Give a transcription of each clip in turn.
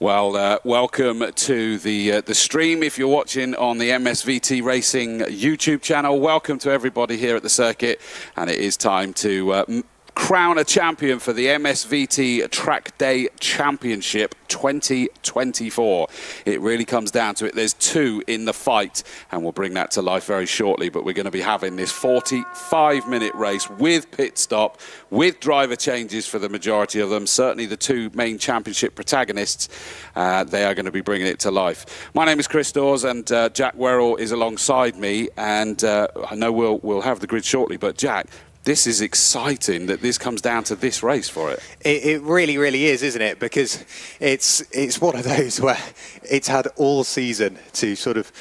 Well, welcome to the stream. If you're watching on the MSVT Racing YouTube channel, welcome to everybody here at the circuit. And it is time to crown a champion for the MSVT Trackday Championship 2024. It really comes down to it. There's two in the fight, and we'll bring that to life very shortly. But we're going to be having this 45-minute race with pit stop, with driver changes for the majority of them. Certainly the two main championship protagonists, they are going to be bringing it to life. My name is Chris Dawes, and Jack Werrell is alongside me. And I know we'll have the grid shortly, but Jack, this is exciting that this comes down to this race for it. It really, really is, isn't it? Because it's one of those where it's had all season to sort of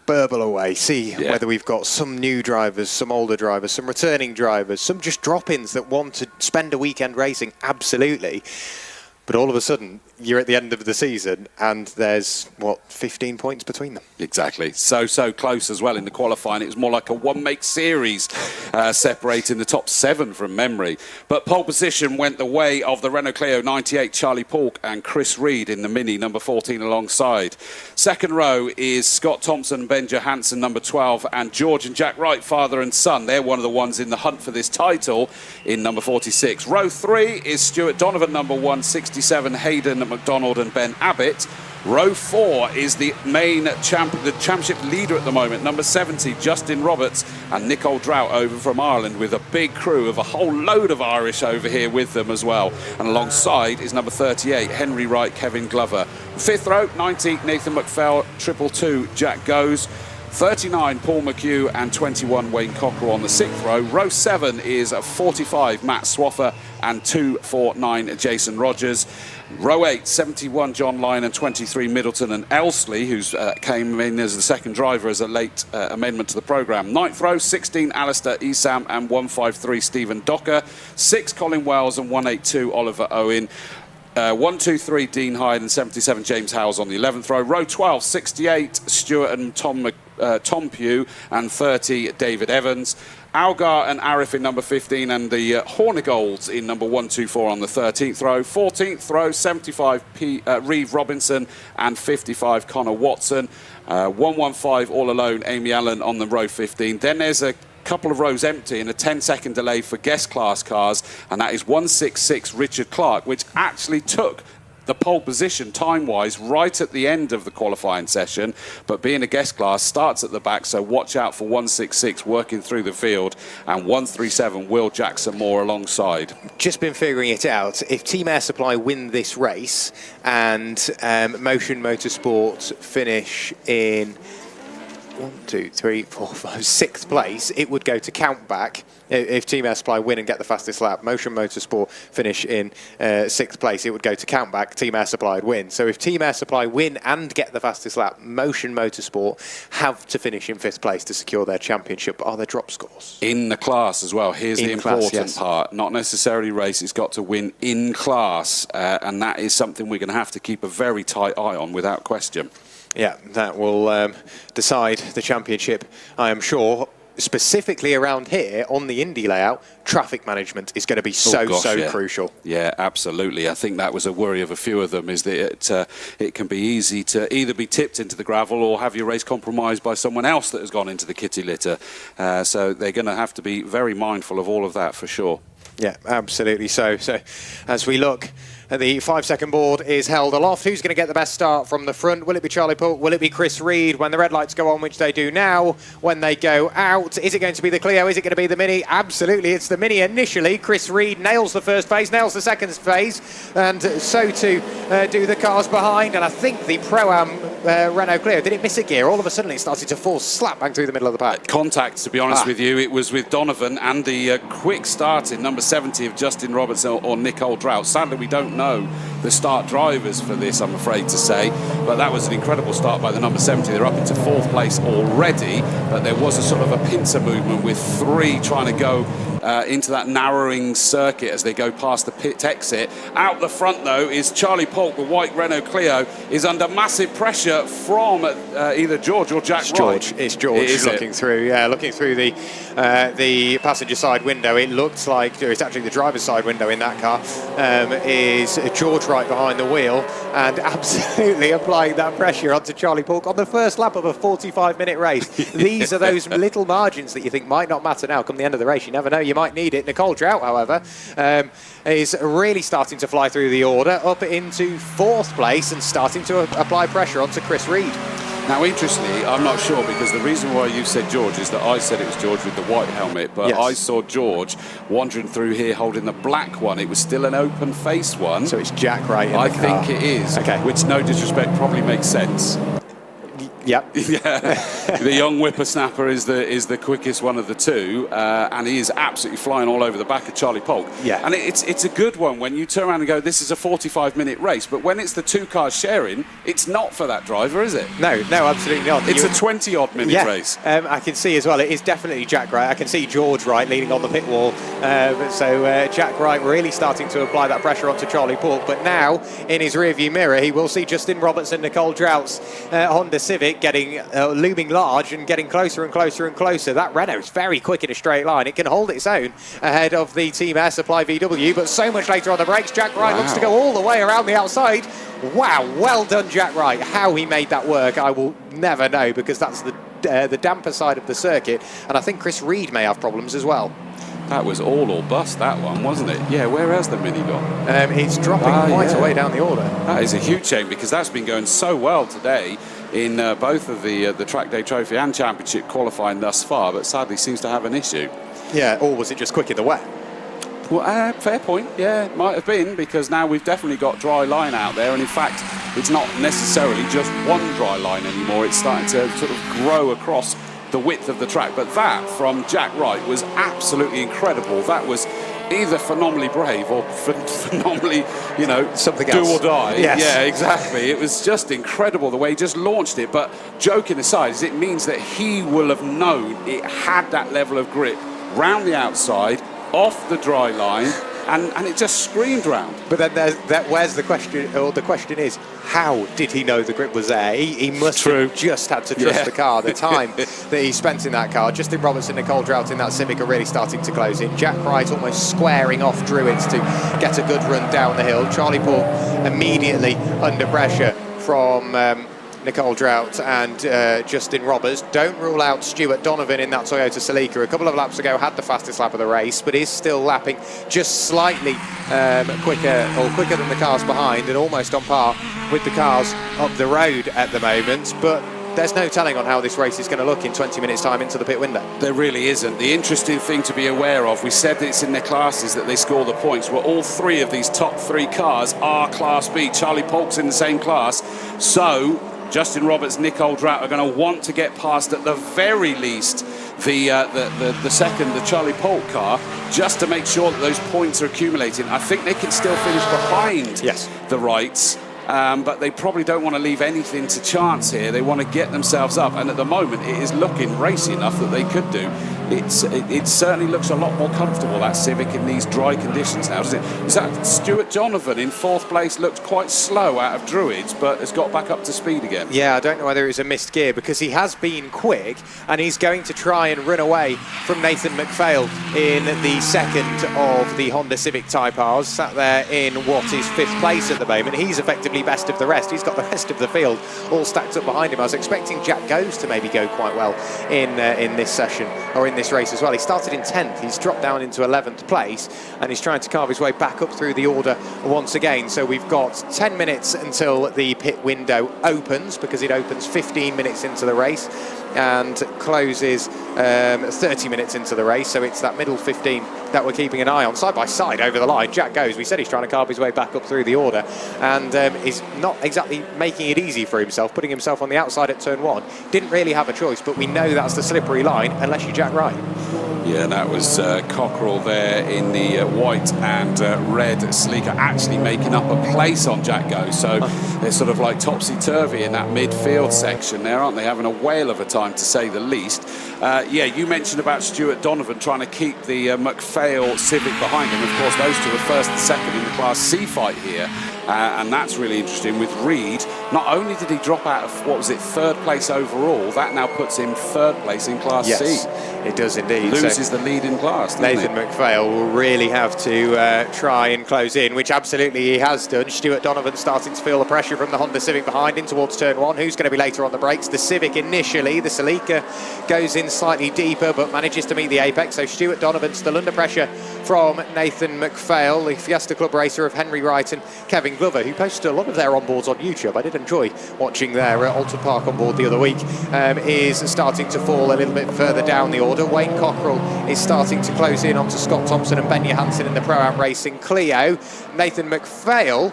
burble away, see whether we've got some new drivers, some older drivers, some returning drivers, some just drop-ins that want to spend a weekend racing, absolutely. But all of a sudden, you're at the end of the season and there's, 15 points between them? Exactly. So close as well in the qualifying. It was more like a one-make series separating the top 7 from memory. But pole position went the way of the Renault Clio 98, Charlie Paulk and Chris Reed in the Mini, number 14 alongside. Second row is Scott Thompson, Ben Johansson, number 12, and George and Jack Wright, father and son. They're one of the ones in the hunt for this title in number 46. Row 3 is Stuart Donovan, number 167, Hayden McDonald and Ben Abbott. Row 4 is the main the championship leader at the moment, number 70, Justin Roberts, and Nicole Drought over from Ireland, with a big crew of a whole load of Irish over here with them as well. And alongside is number 38, Henry Wright, Kevin Glover. Fifth row, 90, Nathan McFell, 222, Jack Goes. 39, Paul McHugh, and 21, Wayne Cockerell on the 6th row. Row 7 is 45, Matt Swaffer, and 249, Jason Rogers. Row 8, 71, John Lyon, and 23, Middleton and Elsley, who came in as the second driver as a late amendment to the programme. 9th row, 16, Alistair Esam, and 153, Stephen Docker. 6, Colin Wells, and 182, Oliver Owen. 123, Dean Hyde, and 77, James Howells on the 11th row. Row 12, 68, Stuart and Tom Pugh, and 30, David Evans. Algar and Arif in number 15, and the Hornigolds in number 124 on the 13th row. 14th row, 75, Reeve Robinson, and 55, Connor Watson. 115, all alone, Amy Allen on the row 15. Then there's a couple of rows empty and a 10-second delay for guest class cars, and that is 166, Richard Clark, which actually took the pole position time-wise right at the end of the qualifying session, but being a guest class starts at the back, so watch out for 166 working through the field, and 137 Will Jackson Moore alongside. Just been figuring it out. If Team Air Supply win this race and Motion Motorsport finish in 6th place, it would go to countback. If Team Air Supply win and get the fastest lap, Motion Motorsport finish in 6th place, it would go to countback. Team Air Supply would win. So if Team Air Supply win and get the fastest lap, Motion Motorsport have to finish in 5th place to secure their championship. But are there drop scores? In the class as well. Here's the important part. Not necessarily race, it's got to win in class. And that is something we're going to have to keep a very tight eye on without question. Yeah, that will decide the championship, I am sure. Specifically around here on the Indy layout, traffic management is going to be so crucial. Yeah, absolutely. I think that was a worry of a few of them, is that it can be easy to either be tipped into the gravel or have your race compromised by someone else that has gone into the kitty litter. So they're going to have to be very mindful of all of that for sure. Yeah, absolutely. So as we look, the 5-second board is held aloft. Who's going to get the best start from the front? Will it be Charlie Paulk? Will it be Chris Reed? When the red lights go on, which they do now, when they go out, is it going to be the Clio? Is it going to be the Mini? Absolutely, it's the Mini initially. Chris Reed nails the first phase, nails the second phase, and so too do the cars behind. And I think the Pro-Am Renault Clio, did it miss a gear? All of a sudden it started to fall slap bang through the middle of the pack. Contact, to be honest with you. It was with Donovan and the quick start in number 70 of Justin Roberts or Nicole Drought. Sadly, we don't know the start drivers for this, I'm afraid to say, but that was an incredible start by the number 70. They're up into 4th place already, but there was a sort of a pincer movement with 3 trying to go into that narrowing circuit as they go past the pit exit. Out the front, though, is Charlie Polk. The white Renault Clio is under massive pressure from either George or Jack Wright. It's George looking through. Yeah, looking through the passenger side window. It looks like it's actually the driver's side window in that car. Is George Wright behind the wheel and absolutely applying that pressure onto Charlie Polk on the first lap of a 45-minute race. These are those little margins that you think might not matter now come the end of the race. You never know, you might need it. Nicole Drought, however, is really starting to fly through the order, up into 4th place and starting to apply pressure onto Chris Reed. Now, interestingly, I'm not sure, because the reason why you said George is that I said it was George with the white helmet, but yes. I saw George wandering through here holding the black one. It was still an open face one. So it's Jack Wright in I the car. think it is, okay. Which, no disrespect, probably makes sense. Yep. Yeah, the young whippersnapper is the quickest one of the two, and he is absolutely flying all over the back of Charlie Polk. Yeah. And it's a good one when you turn around and go, this is a 45-minute race, but when it's the two cars sharing, it's not for that driver, is it? No, absolutely not. It's a 20-odd minute race. I can see as well, it is definitely Jack Wright. I can see George Wright leaning on the pit wall. So Jack Wright really starting to apply that pressure onto Charlie Polk. But now, in his rearview mirror, he will see Justin Roberts and Nicole Drought's Honda Civic getting looming large and getting closer and closer and closer. That Renault's very quick in a straight line. It can hold its own ahead of the Team Air Supply VW, but so much later on the brakes. Jack Wright looks to go all the way around the outside. Wow, well done, Jack Wright. How he made that work, I will never know, because that's the damper side of the circuit, and I think Chris Reed may have problems as well. That was all or bust, that one, wasn't it? Yeah, where has the Mini gone? It's dropping quite a way down the order. That is a huge shame, because that's been going so well today in both of the Trackday Trophy and Championship qualifying thus far, but sadly seems to have an issue. Yeah, or was it just quick in the wet? Well, fair point. Yeah, it might have been, because now we've definitely got dry line out there, and in fact, it's not necessarily just one dry line anymore. It's starting to sort of grow across the width of the track. But that from Jack Wright was absolutely incredible. That was either phenomenally brave or phenomenally, something do else. Or die. Yes. Yeah, exactly. It was just incredible the way he just launched it. But joking aside, it means that he will have known it had that level of grip round the outside, off the dry line, and it just screamed round. But then where's the question, or the question is, how did he know the grip was there? He must have just had to trust the car. The time that he spent in that car. Justin Roberts and Nicole Drought in that Civic are really starting to close in. Jack Wright almost squaring off Druids to get a good run down the hill. Charlie Polk immediately under pressure from Nicole Drought and Justin Roberts. Don't rule out Stuart Donovan in that Toyota Celica. A couple of laps ago had the fastest lap of the race, but is still lapping just slightly quicker than the cars behind, and almost on par with the cars up the road at the moment. But there's no telling on how this race is going to look in 20 minutes time into the pit window. There really isn't. The interesting thing to be aware of, we said that it's in their classes that they score the points. Well, all three of these top three cars are Class B. Charlie Polk's in the same class, so Justin Roberts, Nicole Drought are going to want to get past, at the very least, the second, the Charlie Polk car, just to make sure that those points are accumulating. I think they can still finish behind the Wrights, but they probably don't want to leave anything to chance here. They want to get themselves up, and at the moment it is looking racy enough that they could do. It certainly looks a lot more comfortable, that Civic, in these dry conditions now, doesn't it? Is that Stuart Donovan in 4th place? Looked quite slow out of Druids, but has got back up to speed again. Yeah, I don't know whether it was a missed gear, because he has been quick, and he's going to try and run away from Nathan McPhail in the second of the Honda Civic Type Rs, sat there in what is 5th place at the moment. He's effectively best of the rest. He's got the rest of the field all stacked up behind him. I was expecting Jack Goes to maybe go quite well in this session, or in this race as well. He started in 10th, he's dropped down into 11th place, and he's trying to carve his way back up through the order once again. So we've got 10 minutes until the pit window opens, because it opens 15 minutes into the race and closes 30 minutes into the race. So it's that middle 15 that we're keeping an eye on. Side by side over the line, Jack Goes. We said he's trying to carve his way back up through the order, and is not exactly making it easy for himself, putting himself on the outside at turn 1. Didn't really have a choice, but we know that's the slippery line unless you Jack Wright. qualify. Yeah, that was Cockerell there in the white and red Celica actually making up a place on Jack Go. So they're sort of like topsy-turvy in that midfield section there, aren't they? Having a whale of a time, to say the least. Yeah, you mentioned about Stuart Donovan trying to keep the McPhail Civic behind him. Of course, those two are first and second in the Class C fight here. And that's really interesting with Reed. Not only did he drop out of, what was it, third place overall, that now puts him third place in Class C. Yes, it does indeed. Loses the lead in class, doesn't Nathan McPhail will really have to try and close in, which absolutely he has done. Stuart Donovan starting to feel the pressure from the Honda Civic behind him towards turn one. Who's going to be later on the brakes? The Civic initially. The Celica goes in slightly deeper but manages to meet the apex. So Stuart Donovan still under pressure from Nathan McPhail, the Fiesta Club racer of Henry Wright and Kevin Glover, who posted a lot of their onboards on YouTube. I did enjoy watching their Alton Park onboard the other week. Is starting to fall a little bit further down the order. Wayne Cockerell is starting to close in onto Scott Thompson and Ben Johansson in the Pro-Am Racing Clio. Nathan McPhail,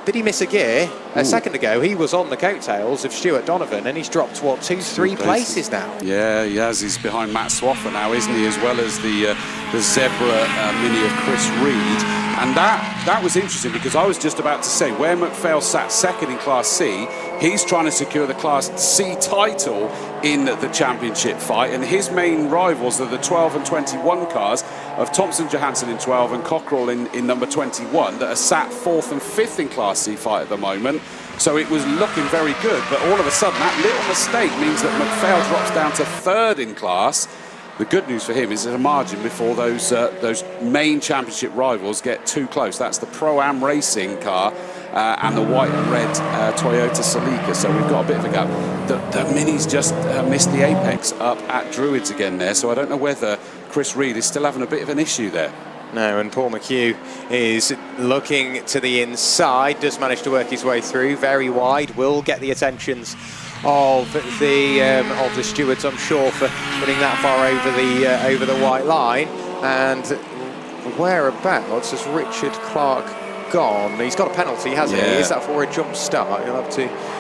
did he miss a gear? A second ago, he was on the coattails of Stuart Donovan, and he's dropped, what, three places now? Yeah, he has. He's behind Matt Swaffer now, isn't he? As well as the Zebra Mini of Chris Reed. And that was interesting, because I was just about to say, where McPhail sat second in Class C, he's trying to secure the Class C title in the championship fight, and his main rivals are the 12 and 21 cars of Thompson Johansson in 12 and Cockerell in number 21 that are sat fourth and fifth in Class C fight at the moment. So it was looking very good, but all of a sudden that little mistake means that McPhail drops down to third in class. The good news for him is there's a margin before those main championship rivals get too close. That's the Pro-Am Racing car and the white and red Toyota Celica. So we've got a bit of a gap. The Minis just missed the apex up at Druids again there. So I don't know whether Chris Reed is still having a bit of an issue there. No, and Paul McHugh is looking to the inside, does manage to work his way through, very wide, will get the attentions of the stewards, I'm sure, for putting that far over the white line. And whereabouts has Richard Clark gone? He's got a penalty, hasn't he? Is that for a jump start? You'll have to.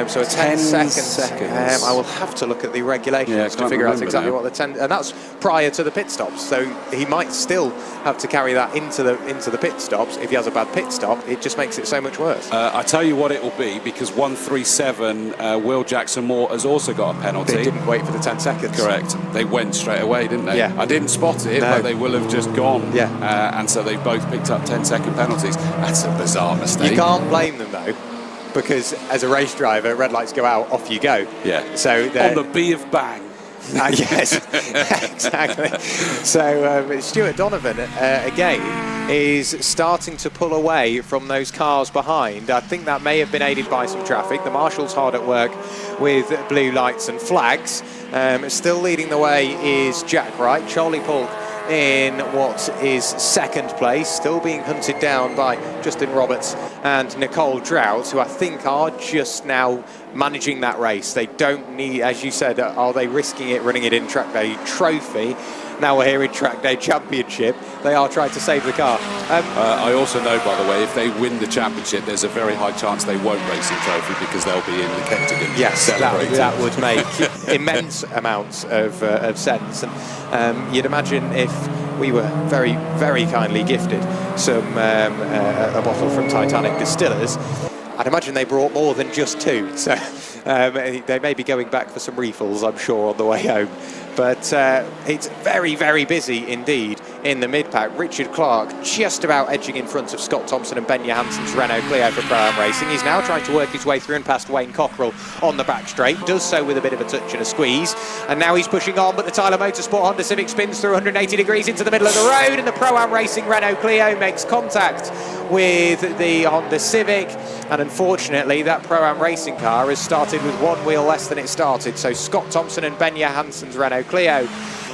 So a 10 seconds. I will have to look at the regulations to figure out exactly what the 10, and that's prior to the pit stops. So he might still have to carry that into the pit stops. If he has a bad pit stop, it just makes it so much worse. I tell you what it will be, because 137 Will Jackson Moore has also got a penalty. They didn't wait for the 10 seconds. Correct. They went straight away, didn't they? Yeah. I didn't spot it, but they will have just gone. Yeah. And so they both picked up 10-second penalties. That's a bizarre mistake. You can't blame them though, because as a race driver, red lights go out, off you go. Yeah. So on the B of bang. Yes, exactly. So Stuart Donovan, again, is starting to pull away from those cars behind. I think that may have been aided by some traffic. The marshal's hard at work with blue lights and flags. Still leading the way is Jack Wright. Charlie Polk in what is second place, still being hunted down by Justin Roberts and Nicole Drought, who I think are just now managing that race. They don't need, as you said, are they risking it running it in Trackday Trophy? Now we're here in Trackday Championship. They are trying to save the car. I also know, by the way, if they win the championship, there's a very high chance they won't race in Trophy, because they'll be in the Kentagon. Yes, that would make immense amounts of sense. And you'd imagine if we were very, very kindly gifted a bottle from Titanic Distillers, I'd imagine they brought more than just two. So they may be going back for some refills, I'm sure, on the way home. But it's very, very busy indeed in the mid-pack. Richard Clark just about edging in front of Scott Thompson and Ben Johansson's Renault Clio for Pro-Am Racing. He's now trying to work his way through and past Wayne Cockerell on the back straight. Does so with a bit of a touch and a squeeze. And now he's pushing on, but the Tyler Motorsport Honda Civic spins through 180 degrees into the middle of the road, and the Pro-Am Racing Renault Clio makes contact with the Honda Civic. And unfortunately, that Pro-Am Racing car has started with one wheel less than it started. So Scott Thompson and Ben Johansson's Renault Clio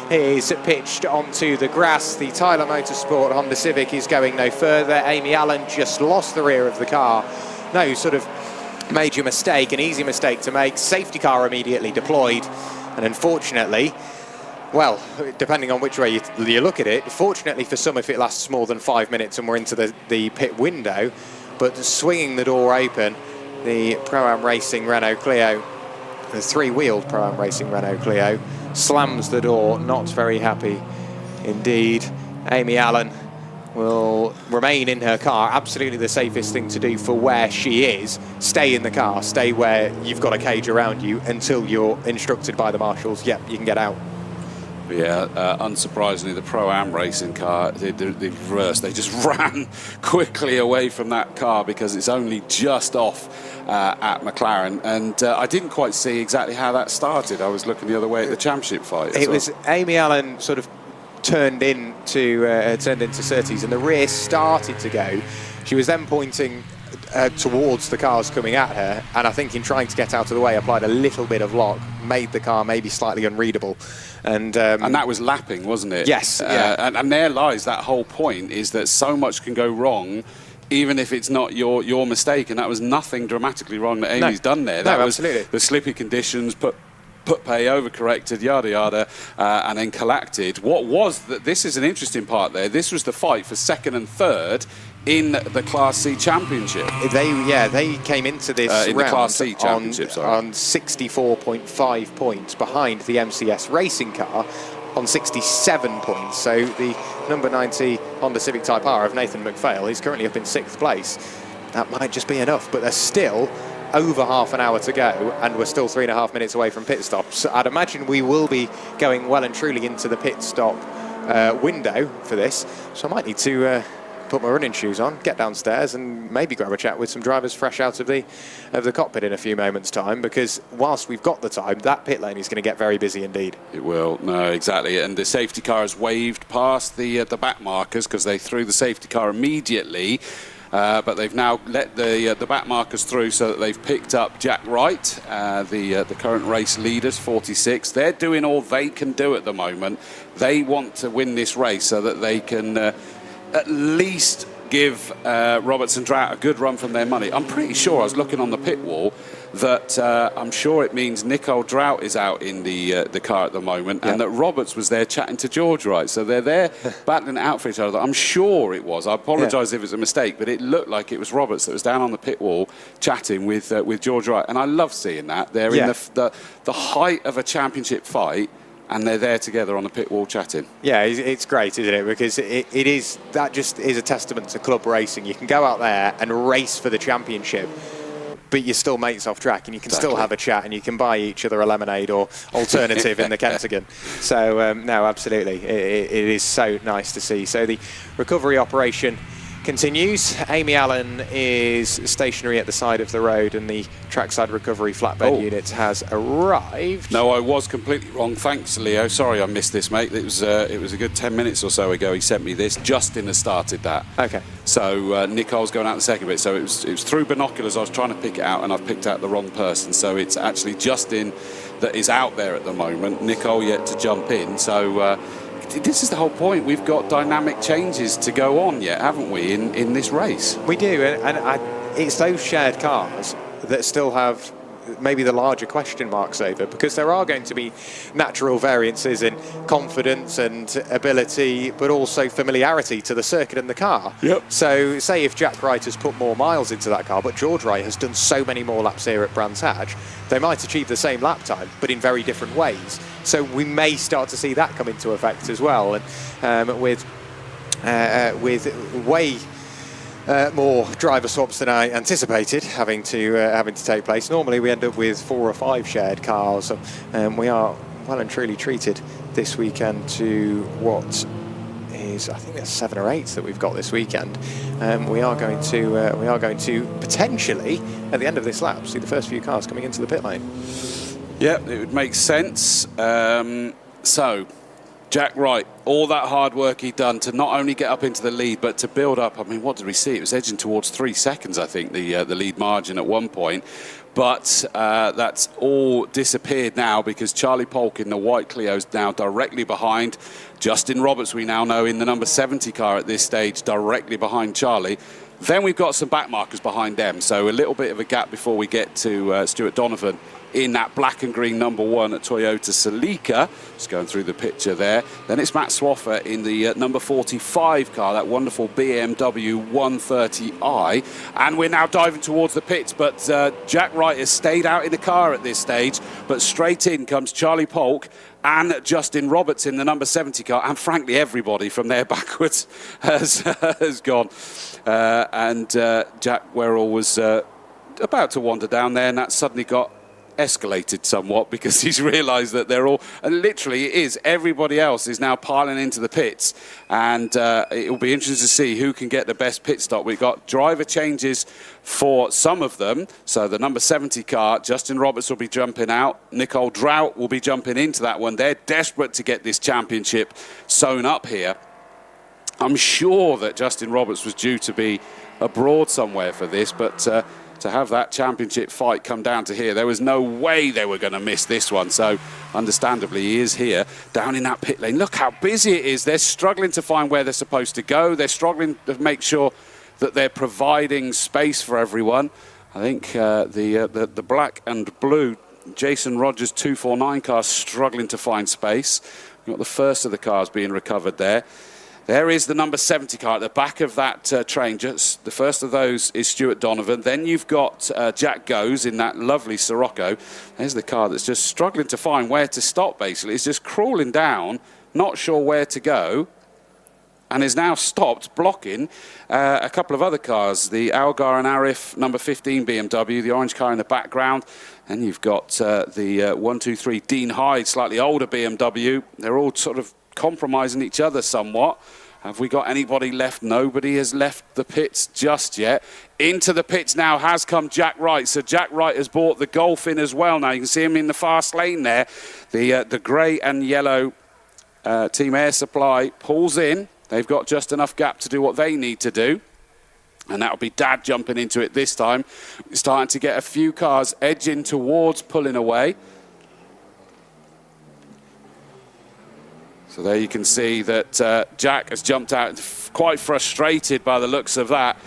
is pitched onto the grass. The Tyler Motorsport Honda Civic is going no further. Amy Allen just lost the rear of the car. No sort of major mistake, an easy mistake to make. Safety car immediately deployed. And unfortunately, well, depending on which way you look at it, fortunately for some, if it lasts more than 5 minutes and we're into the pit window, but swinging the door open, the Pro-Am Racing Renault Clio the three-wheeled Pro-Am Racing Renault Clio, slams the door, not very happy indeed. Amy Allen will remain in her car. Absolutely the safest thing to do for where she is. Stay in the car, stay where you've got a cage around you until you're instructed by the marshals, yep, you can get out. Yeah, unsurprisingly, the Pro-Am racing car, the reverse, they just ran quickly away from that car because it's only just off at McLaren. And I didn't quite see exactly how that started. I was looking the other way at the championship fight. It was Amy Allen sort of turned into Surtees, and the rear started to go. She was then pointing towards the cars coming at her, and I think in trying to get out of the way applied a little bit of lock, made the car maybe slightly unreadable, and that was lapping, wasn't it? Yes. Yeah. And there lies that whole point, is that so much can go wrong even if it's not your mistake, and that was nothing dramatically wrong that Amy's done there. That was absolutely. The slippy conditions, put pay, overcorrected, yada yada, and then collected. What was that? This is an interesting part there. This was the fight for second and third in the Class C Championship. They came into this in round the Class C Championship, on 64.5 points behind the MCS racing car on 67 points. So the number 90 Honda Civic Type R of Nathan McPhail is currently up in 6th place. That might just be enough, but there's still over half an hour to go, and we're still 3.5 minutes away from pit stops. I'd imagine we will be going well and truly into the pit stop window for this, so I might need to put my running shoes on, get downstairs, and maybe grab a chat with some drivers fresh out of the cockpit in a few moments' time, because whilst we've got the time, that pit lane is going to get very busy indeed. It will, no, exactly, and the safety car has waved past the back markers because they threw the safety car immediately. But they've now let the back markers through, so that they've picked up Jack Wright, the current race leaders, 46. They're doing all they can do at the moment. They want to win this race so that they can at least give Roberts and Drought a good run from their money. I'm pretty sure, I was looking on the pit wall, that I'm sure it means Nicole Drought is out in the car at the moment, and that Roberts was there chatting to George Wright. So they're there battling it out for each other. I'm sure it was. I apologise if it's a mistake, but it looked like it was Roberts that was down on the pit wall chatting with George Wright. And I love seeing that. They're in the height of a championship fight, and they're there together on the pit wall chatting. Yeah, it's great, isn't it? Because that just is a testament to club racing. You can go out there and race for the championship, but you're still mates off track, and you can still have a chat, and you can buy each other a lemonade or alternative in the Kentagon. So, no, absolutely. It is so nice to see. So the recovery operation continues. Amy Allen is stationary at the side of the road, and the trackside recovery flatbed unit has arrived. No, I was completely wrong. Thanks, Leo. Sorry I missed this, mate. It was a good 10 minutes or so ago he sent me this. Justin has started that. Okay. So Nicole's going out the second bit. So it was through binoculars. I was trying to pick it out, and I've picked out the wrong person. So it's actually Justin that is out there at the moment. Nicole yet to jump in. So this is the whole point. We've got dynamic changes to go on yet, haven't we, in this race? We do, and it's those shared cars that still have maybe the larger question marks over, because there are going to be natural variances in confidence and ability, but also familiarity to the circuit and the car. Yep. So say if Jack Wright has put more miles into that car, but George Wright has done so many more laps here at Brands Hatch, they might achieve the same lap time, but in very different ways. So we may start to see that come into effect as well, and with way more driver swaps than I anticipated having to take place. Normally we end up with 4 or 5 shared cars. So, we are well and truly treated this weekend to what is, I think that's 7 or 8 that we've got this weekend. We are going to potentially at the end of this lap see the first few cars coming into the pit lane. Yeah, it would make sense. So Jack Wright, all that hard work he'd done to not only get up into the lead, but to build up. I mean, what did we see? It was edging towards 3 seconds, I think, the lead margin at one point. But that's all disappeared now, because Charlie Polk in the white Clio's now directly behind. Justin Roberts, we now know, in the number 70 car at this stage, directly behind Charlie. Then we've got some back markers behind them, so a little bit of a gap before we get to Stuart Donovan in that black and green number 1 at Toyota Celica. Just going through the picture there. Then it's Matt Swaffer in the number 45 car, that wonderful BMW 130i. And we're now diving towards the pits, but Jack Wright has stayed out in the car at this stage, but straight in comes Charlie Polk and Justin Roberts in the number 70 car, and frankly everybody from there backwards has gone. Jack Werrell was about to wander down there, and that suddenly got escalated somewhat because he's realised that they're all, and literally it is, everybody else is now piling into the pits, and it will be interesting to see who can get the best pit stop. We've got driver changes for some of them. So the number 70 car, Justin Roberts will be jumping out, Nicole Drought will be jumping into that one. They're desperate to get this championship sewn up here. I'm sure that Justin Roberts was due to be abroad somewhere for this, but to have that championship fight come down to here, there was no way they were going to miss this one. So understandably, he is here down in that pit lane. Look how busy it is. They're struggling to find where they're supposed to go. They're struggling to make sure that they're providing space for everyone. I think the black and blue Jason Rogers 249 car struggling to find space. We've got the first of the cars being recovered there. There is the number 70 car at the back of that train. Just the first of those is Stuart Donovan. Then you've got Jack Goes in that lovely Sirocco. There's the car that's just struggling to find where to stop, basically. It's just crawling down, not sure where to go, and is now stopped, blocking a couple of other cars. The Algar and Arif number 15 BMW, the orange car in the background. And you've got the 123 Dean Hyde, slightly older BMW. They're all sort of compromising each other somewhat. Have we got anybody left? Nobody has left the pits just yet. Into the pits now has come Jack Wright. So Jack Wright has brought the Golf in as well now. You can see him in the fast lane there. The grey and yellow Team Air Supply pulls in. They've got just enough gap to do what they need to do. And that'll be Dad jumping into it this time. Starting to get a few cars edging towards pulling away. So there you can see that Jack has jumped out, quite frustrated by the looks of that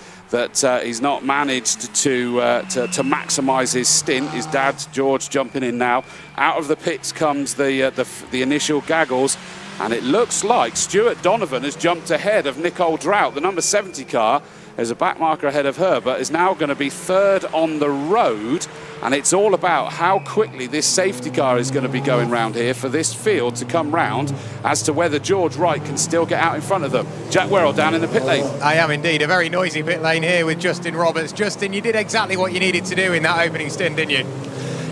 he's not managed to maximise his stint. His dad, George, jumping in now. Out of the pits comes the initial gaggles, and it looks like Stuart Donovan has jumped ahead of Nicole Drought. The number 70 car, there's a back marker ahead of her, but is now going to be third on the road. And it's all about how quickly this safety car is going to be going round here for this field to come round as to whether George Wright can still get out in front of them. Jack Werrell down in the pit lane. I am indeed. A very noisy pit lane here with Justin Roberts. Justin, you did exactly what you needed to do in that opening stint, didn't you?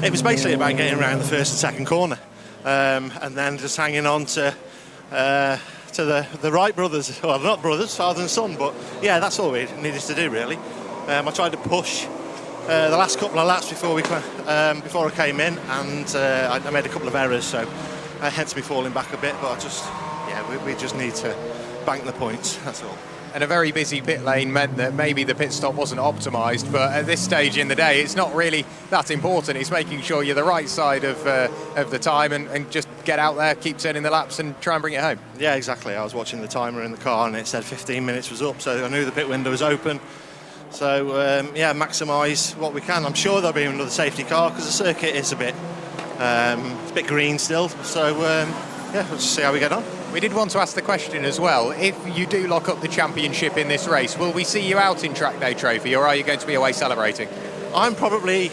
It was basically about getting around the first and second corner, and then just hanging on to the Wright brothers. Well, not brothers, father and son, but yeah, that's all we needed to do really. I tried to push the last couple of laps before I came in, and I made a couple of errors, so hence me falling back a bit. But we just need to bank the points. That's all. And a very busy pit lane meant that maybe the pit stop wasn't optimised, but at this stage in the day, it's not really that important. It's making sure you're the right side of the time and just get out there, keep turning the laps and try and bring it home. Yeah, exactly. I was watching the timer in the car and it said 15 minutes was up, so I knew the pit window was open. So, maximise what we can. I'm sure there'll be another safety car because the circuit is a bit green still. So, we'll just see how we get on. We did want to ask the question as well, if you do lock up the championship in this race, will we see you out in Trackday Trophy, or are you going to be away celebrating? I'm probably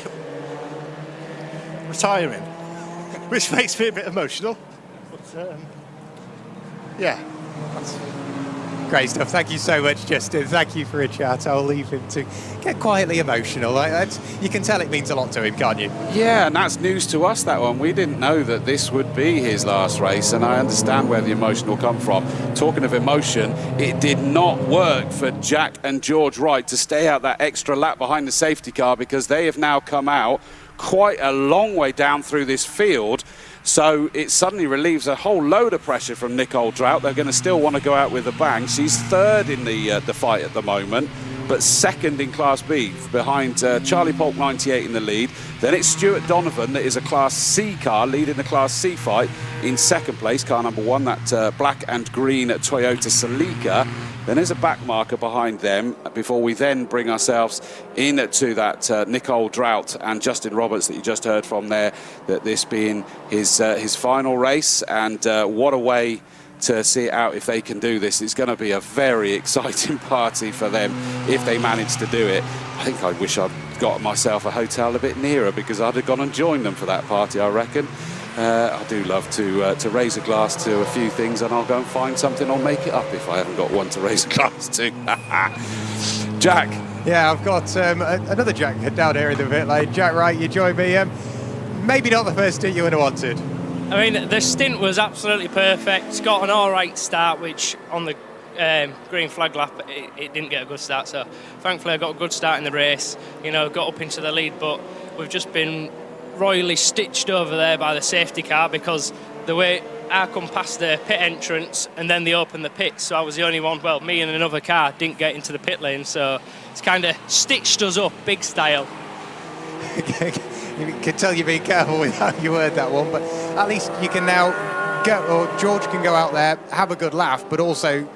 retiring, which makes me a bit emotional. But, That's great stuff. Thank you so much, Justin. Thank you for a chat. I'll leave him to get quietly emotional. You can tell it means a lot to him, can't you? Yeah, and that's news to us, that one. We didn't know that this would be his last race, and I understand where the emotion will come from. Talking of emotion, it did not work for Jack and George Wright to stay out that extra lap behind the safety car, because they have now come out quite a long way down through this field. So it suddenly relieves a whole load of pressure from Nicole Drought. They're going to still want to go out with a bang. She's third in the fight at the moment. but second in Class B, behind Charlie Polk 98 in the lead. Then it's Stuart Donovan, that is a Class C car, leading the Class C fight. In second place, car number 1, that black and green Toyota Celica. Then there's a back marker behind them before we then bring ourselves into that Nicole Drought and Justin Roberts that you just heard from there, that this being his final race. And what a way to see it out if they can do this. It's going to be a very exciting party for them if they manage to do it. I think I wish I'd got myself a hotel a bit nearer, because I'd have gone and joined them for that party, I reckon. I do love to raise a glass to a few things, and I'll go and find something or make it up if I haven't got one to raise a glass to. Jack. Yeah, I've got another Jack down here in the pit lane. Jack Wright, you join me. Maybe not the first stint you would have wanted. I mean, the stint was absolutely perfect. Got an all right start, which on the green flag lap, it didn't get a good start. So thankfully I got a good start in the race, you know, got up into the lead, but we've just been royally stitched over there by the safety car, because the way I come past the pit entrance and then they opened the pits, so I was the only one, well, me and another car didn't get into the pit lane, so it's kind of stitched us up big style. You can tell you're being careful with how you word that one, but at least you can now go, or George can go out there, have a good laugh, but also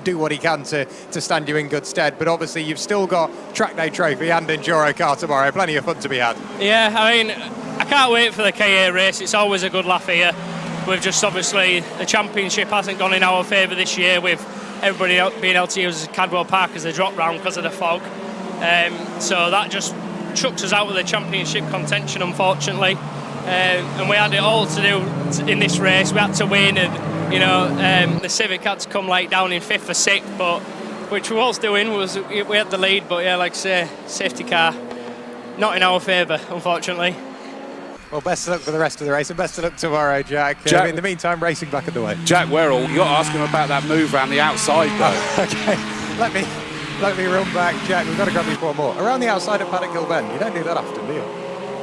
do what he can to stand you in good stead. But obviously you've still got Trackday Trophy and Enduro car tomorrow. Plenty of fun to be had. Yeah, I mean, I can't wait for the KA race. It's always a good laugh here. We've just obviously, the championship hasn't gone in our favour this year, with everybody being able to use Cadwell Park as a drop round because of the fog. So that just chucked us out of the championship contention, unfortunately. And we had it all to do in this race. We had to win, and you know, the Civic had to come like down in 5th or 6th, but which we was doing, was we had the lead, but yeah, like I say, safety car not in our favour, unfortunately. Well, best of luck for the rest of the race, and best of luck tomorrow, Jack. In the meantime, racing back at the way. Jack Werrell, you got to ask him about that move around the outside, though. Okay, let me run back, Jack. We've got to grab you one more. Around the outside of Paddock Hill Bend, you don't do that often, do you?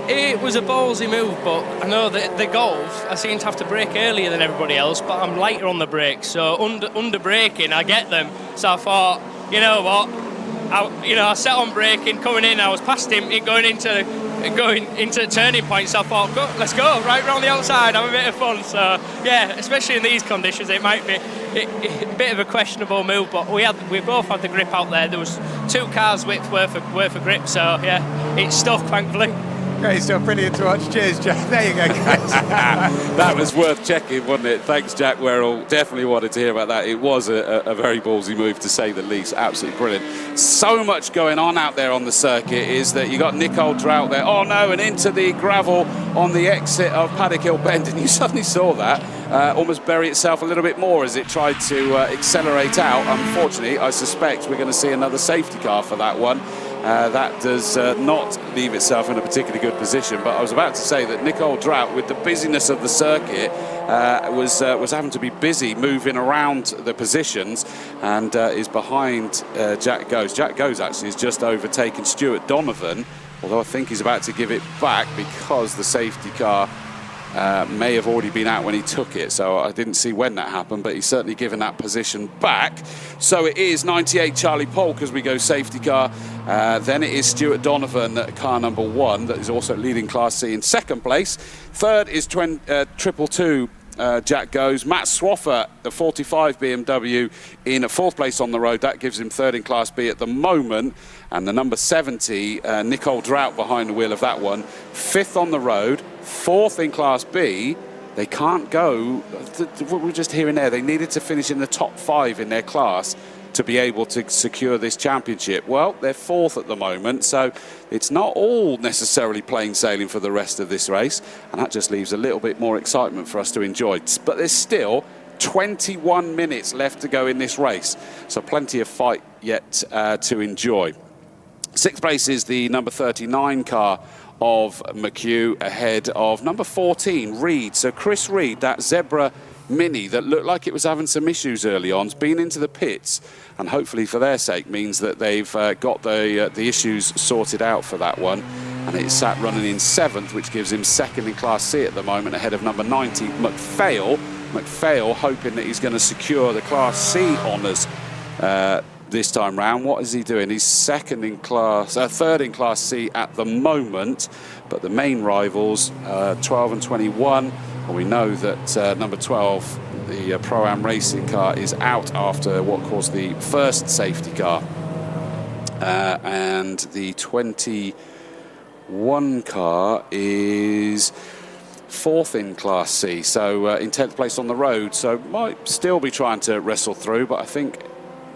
It was a ballsy move, but I know that the Golf, I seem to have to brake earlier than everybody else, but I'm lighter on the brakes, so under braking, I get them. So I thought, you know what, I sat on braking, coming in, I was past him, going into the turning point, so I thought, let's go, right round the outside, have a bit of fun. So yeah, especially in these conditions, it might be a bit of a questionable move, but we both had the grip out there. There was 2 cars width worth of grip, so yeah, it stuck, thankfully. Great stuff, brilliant to watch. Cheers, Jack. There you go, guys. That was worth checking, wasn't it? Thanks, Jack Werrell. Definitely wanted to hear about that. It was a very ballsy move, to say the least. Absolutely brilliant. So much going on out there on the circuit is that you got Nicole Drought there. Oh no, and into the gravel on the exit of Paddock Hill Bend, and you suddenly saw that almost bury itself a little bit more as it tried to accelerate out. Unfortunately, I suspect we're going to see another safety car for that one. That does not leave itself in a particularly good position, but I was about to say that Nicole Drought, with the busyness of the circuit, was having to be busy moving around the positions, and is behind Jack Goes. Jack Goes actually has just overtaken Stuart Donovan, although I think he's about to give it back because the safety car may have already been out when he took it, so I didn't see when that happened, but he's certainly given that position back. So it is 98 Charlie Polk as we go safety car, then it is Stuart Donovan, car number 1, that is also leading Class C in second place. Third is 222 Jack Goes. Matt Swaffer, the 45 BMW, in 4th place on the road. That gives him 3rd in Class B at the moment. And the number 70, Nicole Drought, behind the wheel of that one, 5th on the road, 4th in Class B. They can't go, we're just here and there, they needed to finish in the top 5 in their class to be able to secure this championship. Well, they're 4th at the moment, so it's not all necessarily plain sailing for the rest of this race, and that just leaves a little bit more excitement for us to enjoy. But there's still 21 minutes left to go in this race, so plenty of fight yet to enjoy. 6th place is the number 39 car of McHugh, ahead of number 14, Reed. So Chris Reed, that Zebra Mini that looked like it was having some issues early on, has been into the pits, and hopefully for their sake means that they've got the issues sorted out for that one, and it's sat running in 7th, which gives him 2nd in Class C at the moment, ahead of number 90, McPhail hoping that he's going to secure the Class C honours this time round. What is he doing? He's third in Class C at the moment, but the main rivals, 12 and 21. Well, we know that number 12, the Pro-Am racing car, is out after what caused the first safety car. And the 21 car is fourth in Class C, so in 10th place on the road, so might still be trying to wrestle through, but I think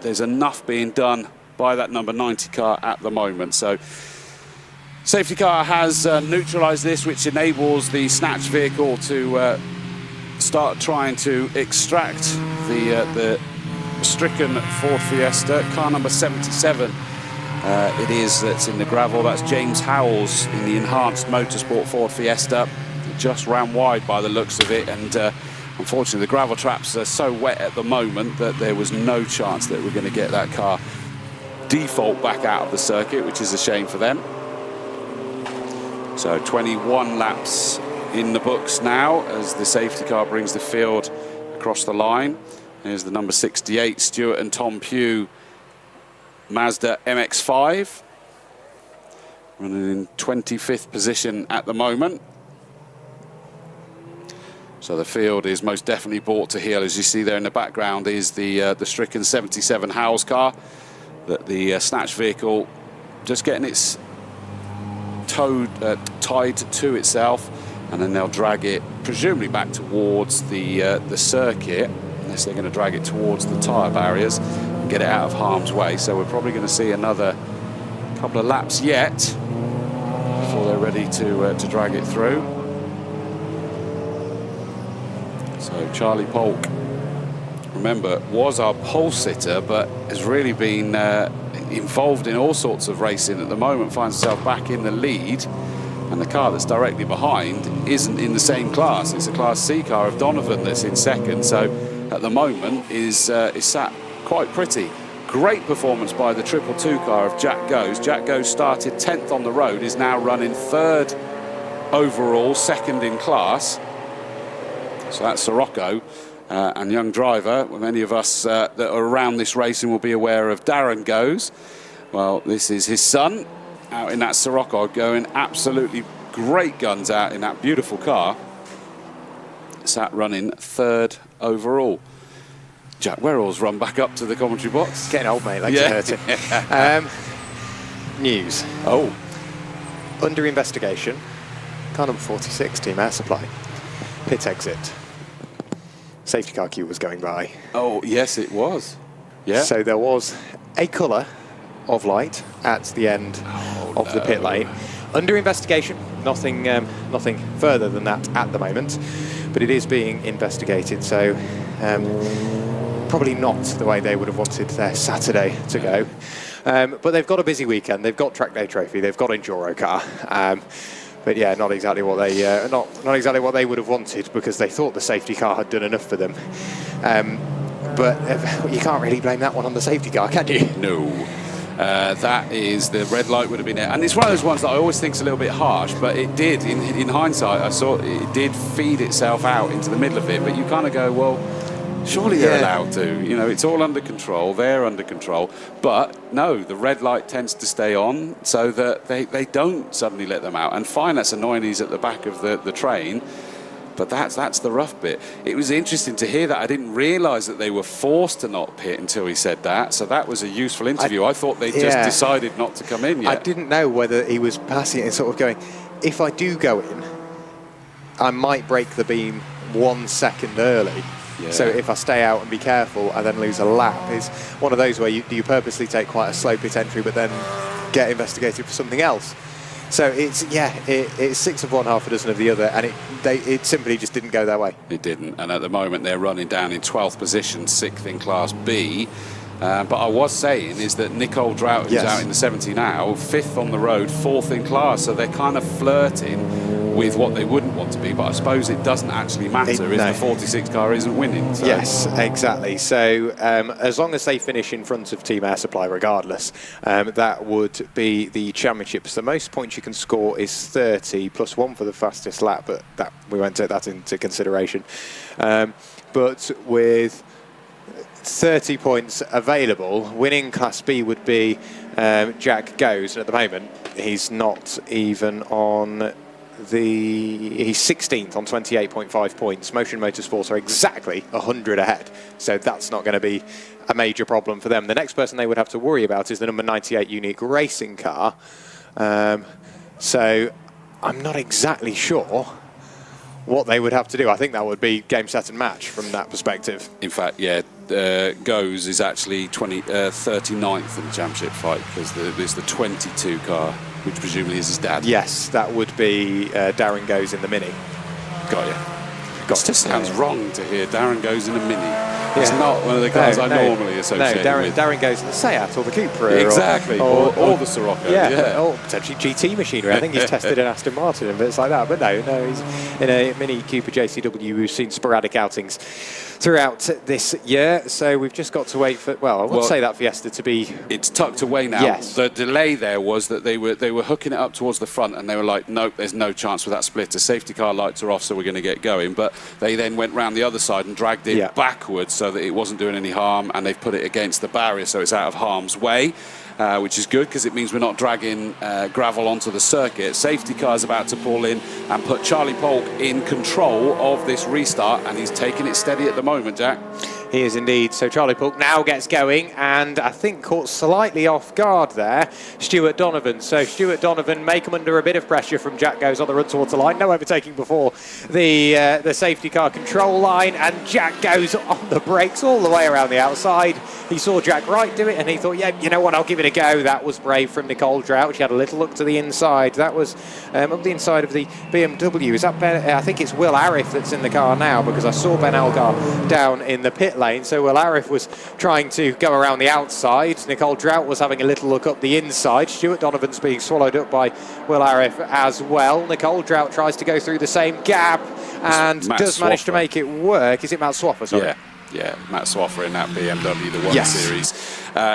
there's enough being done by that number 90 car at the moment. So safety car has neutralised this, which enables the snatch vehicle to start trying to extract the stricken Ford Fiesta. Car number 77 it is, that's in the gravel. That's James Howells in the enhanced motorsport Ford Fiesta. Just ran wide by the looks of it, and unfortunately the gravel traps are so wet at the moment that there was no chance that we're going to get that car default back out of the circuit, which is a shame for them. So 21 laps in the books now as the safety car brings the field across the line. Here's the number 68 Stuart and Tom Pugh Mazda MX-5, running in 25th position at the moment. So the field is most definitely brought to heel. As you see there in the background is the stricken 77 Howells car, that the snatch vehicle just getting its tied to itself, and then they'll drag it presumably back towards the circuit, unless they're going to drag it towards the tyre barriers and get it out of harm's way. So we're probably going to see another couple of laps yet before they're ready to drag it through. So Charlie Polk, remember, was our pole sitter, but has really been involved in all sorts of racing at the moment, finds himself back in the lead, and the car that's directly behind isn't in the same class. It's a Class C car of Donovan that's in second, so at the moment is sat quite pretty. Great performance by the 222 car of Jack Goes. Jack Goes started 10th on the road, is now running third overall, second in class. So that's Sirocco, and young driver. Many of us that are around this racing will be aware of Darren Goes. Well, this is his son out in that Sirocco, going absolutely great guns out in that beautiful car. Sat running third overall. Jack Werrell's run back up to the commentary box. Getting old, mate. Legs are hurting. News. Oh. Under investigation. Car number 46, Team Air Supply. Pit exit. Safety car queue was going by. Oh, yes, it was. Yeah. So there was a colour of light at the end of the pit lane. Under investigation. Nothing further than that at the moment. But it is being investigated. So probably not the way they would have wanted their Saturday to go. But they've got a busy weekend. They've got Trackday Trophy. They've got Enduro car. But yeah, not exactly what they not exactly what they would have wanted, because they thought the safety car had done enough for them. But you can't really blame that one on the safety car, can you? No. That is, the red light would have been there. And it's one of those ones that I always think is a little bit harsh, but it did, in hindsight, I saw it did feed itself out into the middle of it. But you kind of go, well, surely they're allowed to. You know, it's all under control. They're under control. But no, the red light tends to stay on so that they don't suddenly let them out. And fine, that's annoying. He's at the back of the train. But that's the rough bit. It was interesting to hear that. I didn't realise that they were forced to not pit until he said that. So that was a useful interview. I thought they just decided not to come in yet. I didn't know whether he was passing it and sort of going, if I do go in, I might break the beam 1 second early. Yeah. So if I stay out and be careful and then lose a lap, is one of those where you purposely take quite a slow pit entry but then get investigated for something else. So it's 6 of one, half a dozen of the other, and it simply just didn't go their way. It didn't, and at the moment they're running down in 12th position, 6th in Class B. But I was saying is that Nicole Drought, who's out in the 70 now, 5th on the road, 4th in class, so they're kind of flirting with what they wouldn't want to be, but I suppose it doesn't actually matter if the 46 car isn't winning. So. Yes, exactly. So as long as they finish in front of Team Air Supply regardless, that would be the championships. The most points you can score is 30, plus 1 for the fastest lap, but we won't take that into consideration. But with 30 points available. Winning Class B would be Jack Goes, and at the moment he's not even on he's 16th on 28.5 points. Motion Motorsport are exactly 100 ahead, so that's not going to be a major problem for them. The next person they would have to worry about is the number 98 Unique Racing car. So I'm not exactly sure what they would have to do. I think that would be game, set and match from that perspective. In fact, yeah, Goes is actually 39th in the championship fight because there's the 22 car, which presumably is his dad. Yes, that would be Darren Goes in the Mini. Got you. It just sounds wrong to hear Darren Goes in a Mini. It's not one of the cars I normally associate with. Darren Goes in the Seat or the Cupra. Exactly, or the Sirocco. Yeah, or potentially GT machinery. I think he's tested in Aston Martin and bits like that. But no, he's in a Mini Cooper JCW. We've seen sporadic outings throughout this year, so we've just got to wait for, well, I would say that Fiesta to be... It's tucked away now. Yes. The delay there was that they were hooking it up towards the front and they were like, nope, there's no chance with that splitter. Safety car lights are off, so we're going to get going. But they then went round the other side and dragged it backwards so that it wasn't doing any harm, and they've put it against the barrier so it's out of harm's way. Which is good because it means we're not dragging gravel onto the circuit. Safety car is about to pull in and put Charlie Polk in control of this restart, and he's taking it steady at the moment, Jack. He is indeed. So Charlie Polk now gets going, and I think caught slightly off guard there, Stuart Donovan. So Stuart Donovan may come under a bit of pressure from Jack Goes on the run towards the line. No overtaking before the safety car control line, and Jack Goes on the brakes all the way around the outside. He saw Jack Wright do it, and he thought, yeah, you know what, I'll give it a go. That was brave from Nicole Drought. She had a little look to the inside. That was up the inside of the BMW. Is that Ben? I think it's Will Arif that's in the car now, because I saw Ben Algar down in the pit lane. So Will Arif was trying to go around the outside. Nicole Drought was having a little look up the inside. Stuart Donovan's being swallowed up by Will Arif as well. Nicole Drought tries to go through the same gap and does manage to make it work. Is it Matt Swaffer? Sorry. Yeah, Matt Swaffer in that BMW, the 1 Series,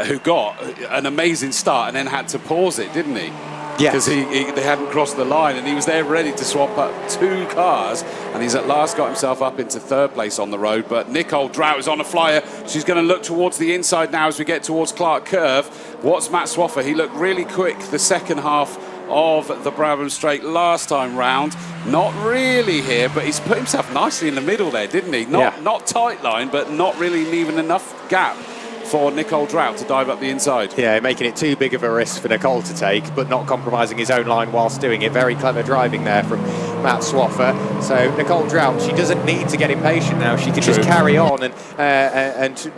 who got an amazing start and then had to pause it, didn't he? Because they hadn't crossed the line, and he was there ready to swap up 2 cars, and he's at last got himself up into 3rd place on the road. But Nicole Drought is on a flyer. She's going to look towards the inside now as we get towards Clark Curve. What's Matt Swaffer? He looked really quick the second half of the Brabham Straight last time round. Not really here, but he's put himself nicely in the middle there, didn't he? Not tight line, but not really leaving enough gap for Nicole Drought to dive up the inside. Yeah, making it too big of a risk for Nicole to take, but not compromising his own line whilst doing it. Very clever driving there from Matt Swaffer. So Nicole Drought, she doesn't need to get impatient now. She can just carry on and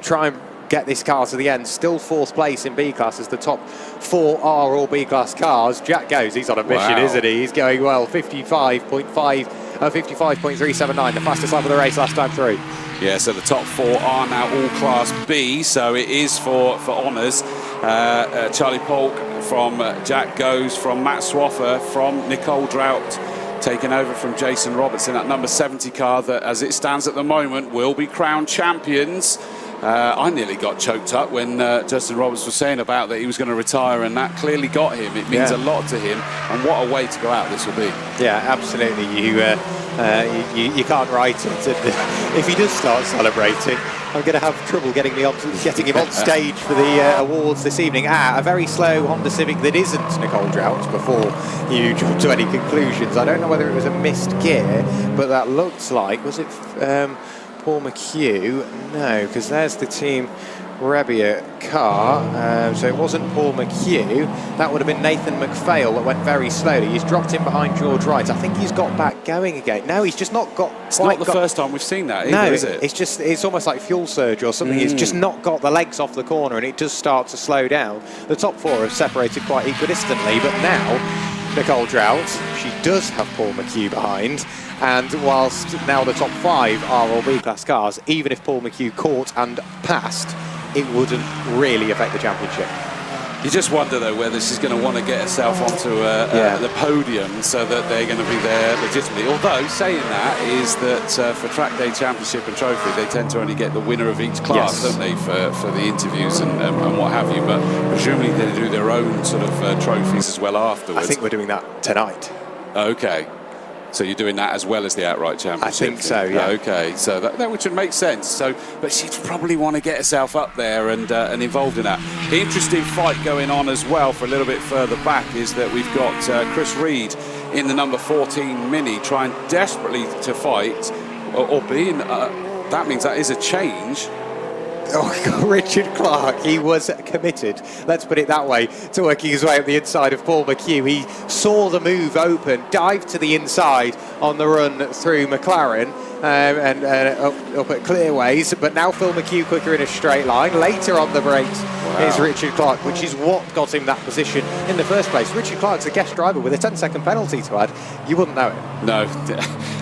try and get this car to the end. Still 4th place in B class as the top 4 are all B class cars. Jack Goes, he's on a mission, isn't he? He's going well. 55.379, the fastest lap of the race last time through. Yeah, so the top 4 are now all Class B, so it is for honours. Charlie Polk from Jack Goes, from Matt Swaffer, from Nicole Drought, taking over from Jason Robertson at number 70 car that, as it stands at the moment, will be crowned champions. I nearly got choked up when Justin Roberts was saying about that he was going to retire, and that clearly got him. It means a lot to him, and what a way to go out this will be. Yeah, absolutely. You can't write it. And if he does start celebrating, I'm going to have trouble getting him on stage for the awards this evening. A very slow Honda Civic that isn't Nicole Drought before you jump to any conclusions. I don't know whether it was a missed gear, but that looks like, was it Paul McHugh? No, because there's the Team Rebbia car, so it wasn't Paul McHugh. That would have been Nathan McPhail that went very slowly. He's dropped in behind George Wright. I think he's got back going again. No, he's just not got. It's not the first time we've seen that either, is it? It's almost like fuel surge or something. It's just not got the legs off the corner, and it does start to slow down. The top 4 have separated quite equidistantly, but now Nicole Drought, she does have Paul McHugh behind. And whilst now the top 5 are all B-class cars, even if Paul McHugh caught and passed, it wouldn't really affect the championship. You just wonder, though, whether she's going to want to get herself onto the podium so that they're going to be there legitimately. Although, saying that is that for Trackday Championship and Trophy, they tend to only get the winner of each class, don't they, for the interviews and what have you. But presumably they do their own sort of trophies as well afterwards. I think we're doing that tonight. Okay. So you're doing that as well as the outright championship? I think so, yeah. Okay, so that would make sense. So, but she'd probably want to get herself up there and involved in that. The interesting fight going on as well for a little bit further back is that we've got Chris Reed in the number 14 Mini trying desperately to fight, or being, that means that is a change. Oh, Richard Clark, he was committed, let's put it that way, to working his way up the inside of Paul McHugh. He saw the move open, dived to the inside on the run through McLaren and up at Clearways, but now Phil McHugh quicker in a straight line. Later on the brakes is Richard Clark, which is what got him that position in the first place. Richard Clark's a guest driver with a 10-second penalty to add. You wouldn't know it. No,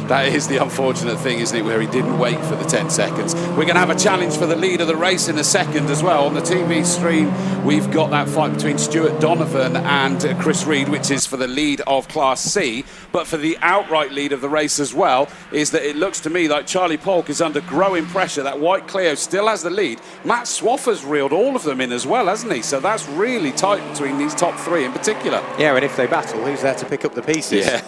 that is the unfortunate thing, isn't it, where he didn't wait for the 10 seconds. We're going to have a challenge for the lead of the race in a second as well. On the TV stream, we've got that fight between Stuart Donovan and Chris Reed, which is for the lead of Class C. But for the outright lead of the race as well, is that it looks to me like Charlie Polk is under growing pressure. That white Clio still has the lead. Matt Swaffer's reeled all of them in as well, hasn't he? So that's really tight between these top three in particular. Yeah, and if they battle, who's there to pick up the pieces? Yeah.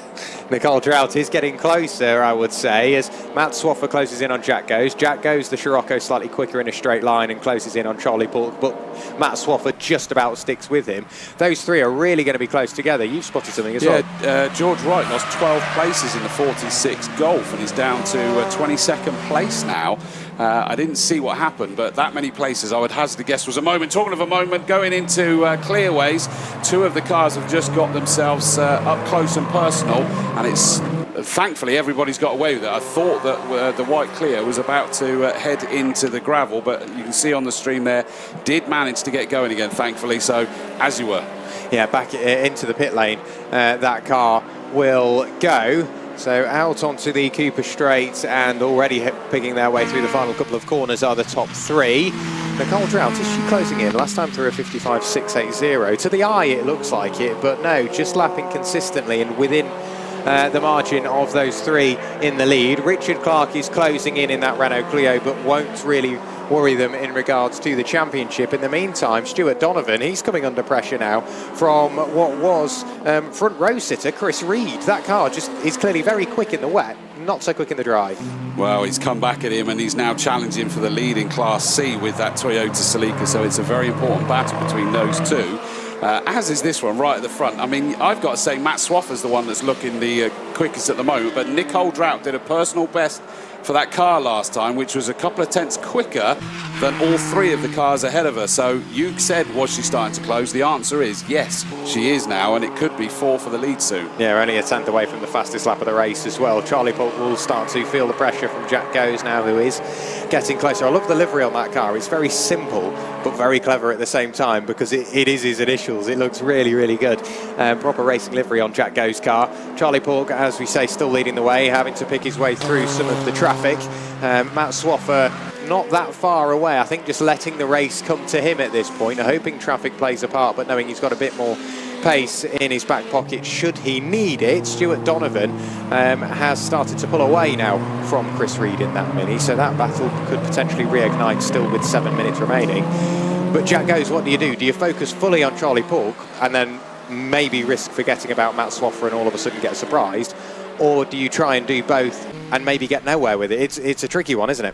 Nicole Drought is getting closer, I would say, as Matt Swaffer closes in on Jack Goes. Jack Goes, the Scirocco, slightly quicker in a straight line and closes in on Charlie Polk, but Matt Swaffer just about sticks with him. Those three are really going to be close together. You've spotted something as well. George Wright lost 12 places in the 46 Golf and is down to 22nd place now. I didn't see what happened, but that many places, I would hazard a guess, was a moment. Talking of a moment, going into Clearways, two of the cars have just got themselves up close and personal, and it's thankfully everybody's got away with it. I thought that the white Clio was about to head into the gravel, but you can see on the stream there, did manage to get going again, thankfully, so as you were. Yeah, back into the pit lane, that car will go. So out onto the Cooper Straight, and already picking their way through the final couple of corners are the top three. Nicole Drought, is she closing in? Last time through a 55.680. To the eye it looks like it, but no, just lapping consistently and within the margin of those three in the lead. Richard Clark is closing in that Renault Clio, but won't really worry them in regards to the championship. In the meantime, Stuart Donovan, he's coming under pressure now from what was front row sitter Chris Reed. That car just is clearly very quick in the wet, not so quick in the dry. Well, he's come back at him and he's now challenging for the lead in Class C with that Toyota Celica, so it's a very important battle between those two. As is this one right at the front. I mean, I've got to say Matt Swaffer's the one that's looking the quickest at the moment, but Nicole Drought did a personal best for that car last time, which was a couple of tenths quicker than all three of the cars ahead of her. So you said, was she starting to close? The answer is yes, she is now, and it could be 4 for the lead soon. Yeah, only a tenth away from the fastest lap of the race as well. Charlie Polk will start to feel the pressure from Jack Goes now, who is getting closer. I love the livery on that car. It's very simple, but very clever at the same time, because it is his initials. It looks really, really good. Proper racing livery on Jack Goes' car. Charlie Polk, as we say, still leading the way, having to pick his way through some of the traffic. Matt Swaffer not that far away. I think just letting the race come to him at this point, hoping traffic plays a part, but knowing he's got a bit more pace in his back pocket should he need it. Stuart Donovan has started to pull away now from Chris Reed in that Mini, so that battle could potentially reignite still with 7 minutes remaining. But Jack Goes, what do? Do you focus fully on Charlie Polk and then maybe risk forgetting about Matt Swaffer and all of a sudden get surprised? Or do you try and do both and maybe get nowhere with it? It's a tricky one, isn't it?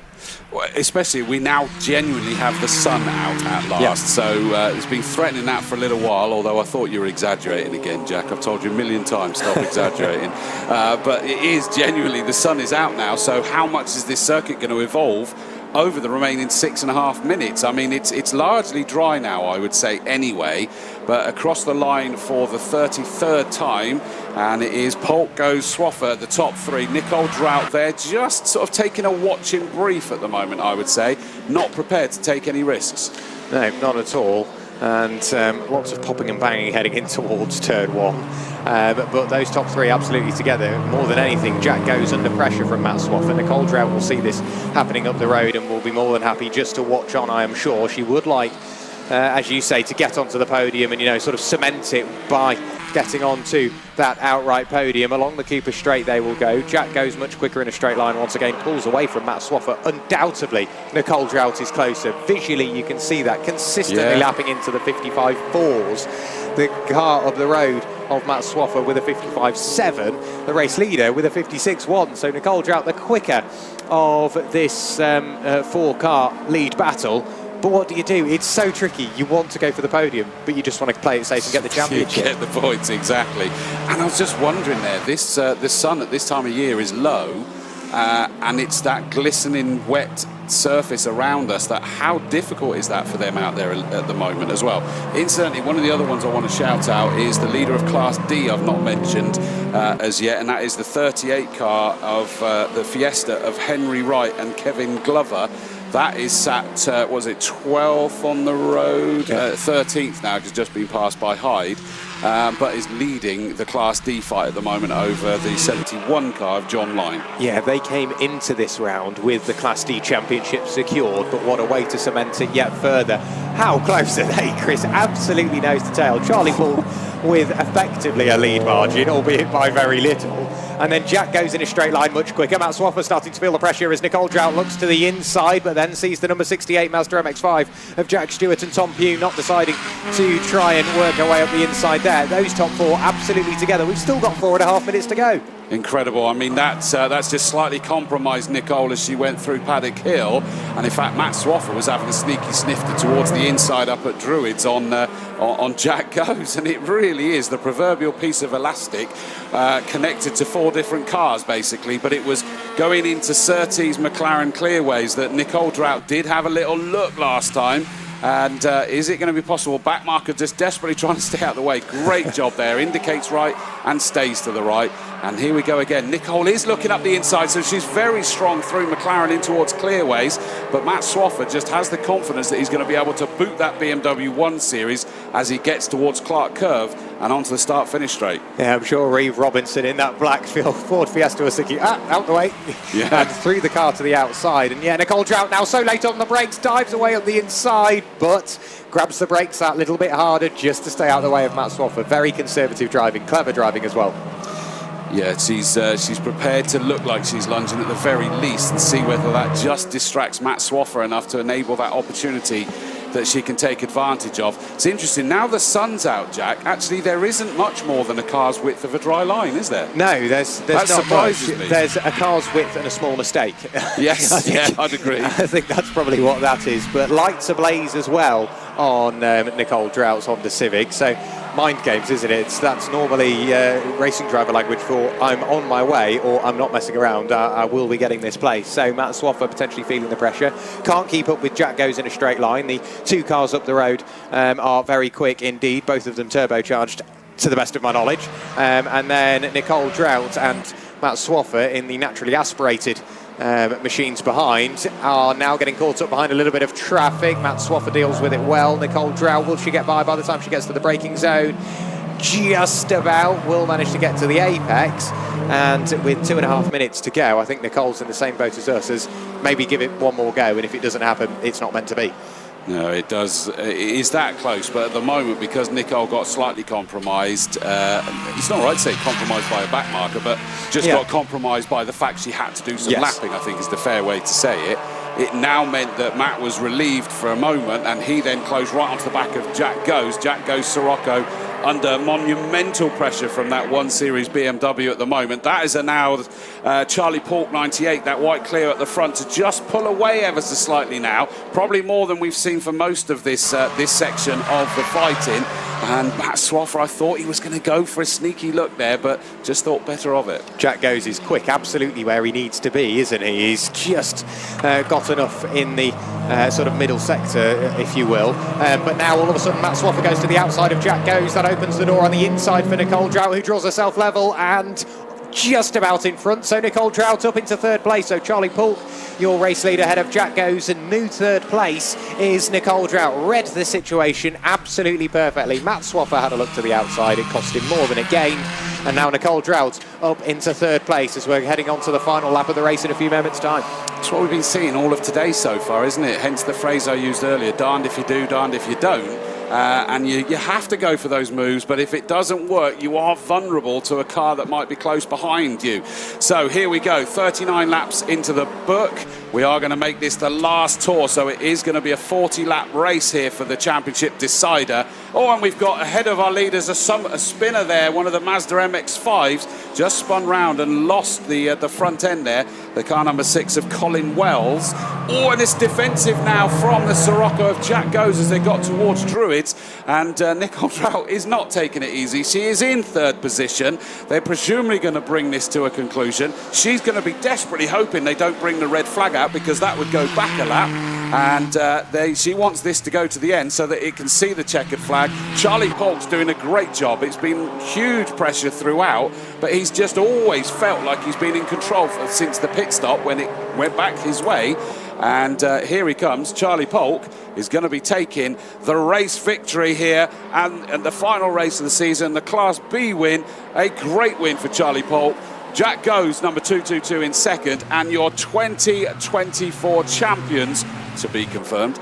Well, especially we now genuinely have the sun out at last. Yeah. So it's been threatening that for a little while, although I thought you were exaggerating again, Jack. I've told you a million times, stop exaggerating. But it is genuinely, the sun is out now, so how much is this circuit going to evolve over the remaining 6.5 minutes? I mean, it's largely dry now, I would say, anyway. But across the line for the 33rd time, and it is Polk Goes Swaffer, the top three. Nicole Drought there, just sort of taking a watching brief at the moment, I would say. Not prepared to take any risks. No, not at all. And lots of popping and banging heading in towards turn one. But those top three absolutely together. More than anything, Jack Goes under pressure from Matt Swaffer. Nicole Drought will see this happening up the road and will be more than happy just to watch on, I am sure. She would like as you say, to get onto the podium and, you know, sort of cement it by getting onto that outright podium. Along the Cooper Straight they will go. Jack goes much quicker in a straight line once again, pulls away from Matt Swaffer. Undoubtedly, Nicole Drought is closer. Visually, you can see that consistently lapping into the 55.4s. The car up the road of Matt Swaffer with a 55.7, the race leader with a 56.1. So Nicole Drought, the quicker of this four-car lead battle. But what do? It's so tricky. You want to go for the podium, but you just want to play it safe and get the championship. You get the points, exactly. And I was just wondering there, the sun at this time of year is low, and it's that glistening wet surface around us. That how difficult is that for them out there at the moment as well? Incidentally, one of the other ones I want to shout out is the leader of Class D I've not mentioned as yet, and that is the 38 car of the Fiesta of Henry Wright and Kevin Glover. That is sat, 12th on the road, 13th now, because just been passed by Hyde, but is leading the Class D fight at the moment over the 71 car of John Lyne. Yeah, they came into this round with the Class D Championship secured, but what a way to cement it yet further. How close are they, Chris? Absolutely nose to tail. Charlie Paul with effectively a lead margin, albeit by very little. And then Jack goes in a straight line much quicker. Matt Swaffer starting to feel the pressure as Nicole Drought looks to the inside, but then sees the number 68 Mazda MX-5 of Jack Stewart and Tom Pugh not deciding to try and work her way up the inside there. Those top four absolutely together. We've still got 4.5 minutes to go. Incredible. I mean, that's just slightly compromised Nicole as she went through Paddock Hill. And in fact, Matt Swaffer was having a sneaky snifter towards the inside up at Druids on Jack Goes. And it really is the proverbial piece of elastic connected to four different cars, basically. But it was going into Surtees McLaren Clearways that Nicole Drought did have a little look last time. And is it going to be possible? Backmarker just desperately trying to stay out of the way. Great job there. Indicates right and stays to the right. And here we go again. Nicole is looking up the inside, so she's very strong through McLaren in towards Clearways. But Matt Swaffer just has the confidence that he's going to be able to boot that BMW 1 Series as he gets towards Clark Curve and onto the start-finish straight. Yeah, I'm sure Reeve Robinson in that black Ford Fiesta was thinking, out the way. Yeah. And threw the car to the outside. And yeah, Nicole Drought now so late on the brakes, dives away up the inside, but grabs the brakes that little bit harder just to stay out of the way of Matt Swaffer. Very conservative driving, clever driving as well. Yeah, she's prepared to look like she's lunging at the very least and see whether that just distracts Matt Swaffer enough to enable that opportunity that she can take advantage of. It's interesting, now the sun's out, Jack, actually there isn't much more than a car's width of a dry line, is there? No, there's not much. There's a car's width and a small mistake. Yes, I'd agree. I think that's probably what that is. But lights ablaze as well on Nicole Drought's Honda Civic. So mind games, isn't it? That's normally racing driver language for I'm on my way or I'm not messing around. I will be getting this place. So Matt Swaffer potentially feeling the pressure. Can't keep up with Jack Goes in a straight line. The two cars up the road are very quick indeed. Both of them turbocharged to the best of my knowledge. And then Nicole Drought and Matt Swaffer in the naturally aspirated machines behind are now getting caught up behind a little bit of traffic. Matt Swaffer deals with it well. Nicole Drought, will she get by the time she gets to the braking zone? Just about. Will manage to get to the apex, and with 2.5 minutes to go, I think Nicole's in the same boat as us, as maybe give it one more go, and if it doesn't happen, it's not meant to be. No, it does. It is that close, but at the moment, because Nicole got slightly compromised, it's not right to say compromised by a back marker, but just got compromised by the fact she had to do some lapping, I think is the fair way to say it. It now meant that Matt was relieved for a moment, and he then closed right onto the back of Jack Goes. Jack Goes Sirocco under monumental pressure from that 1 Series BMW at the moment. That is now Charlie Paulk 98, that white Clio at the front, to just pull away ever so slightly now. Probably more than we've seen for most of this section of the fighting. And Matt Swaffer, I thought he was going to go for a sneaky look there, but just thought better of it. Jack Goes is quick, absolutely where he needs to be, isn't he? He's just got enough in the sort of middle sector, if you will. But now all of a sudden Matt Swaffer goes to the outside of Jack Goes. That opens the door on the inside for Nicole Drought, who draws herself level and just about in front. So Nicole Drought up into third place. So Charlie Paulk, your race leader, ahead of Jack Goes, and new third place is Nicole Drought. Read the situation absolutely perfectly. Matt Swaffer had a look to the outside. It cost him more than a gain. And now Nicole Drought up into third place as we're heading on to the final lap of the race in a few moments' time. It's what we've been seeing all of today so far, isn't it? Hence the phrase I used earlier, darned if you do, darned if you don't. And you have to go for those moves, but if it doesn't work, you are vulnerable to a car that might be close behind you. So here we go, 39 laps into the book. We are going to make this the last tour, so it is going to be a 40-lap race here for the championship decider. Oh, and we've got ahead of our leaders a spinner there, one of the Mazda MX-5s, just spun round and lost the front end there, the car number 6 of Colin Wells. Oh, and it's defensive now from the Sirocco of Jack Goes as they got towards Druids, and Nicole Drought is not taking it easy. She is in third position. They're presumably going to bring this to a conclusion. She's going to be desperately hoping they don't bring the red flag out, because that would go back a lap, and she wants this to go to the end so that it can see the checkered flag. Charlie Polk's doing a great job. It's been huge pressure throughout, but he's just always felt like he's been in control since the pit stop when it went back his way. And here he comes. Charlie Polk is going to be taking the race victory here, and the final race of the season, the Class B win. A great win for Charlie Polk. Jack Goes, number 222 in second, and your 2024 champions, to be confirmed,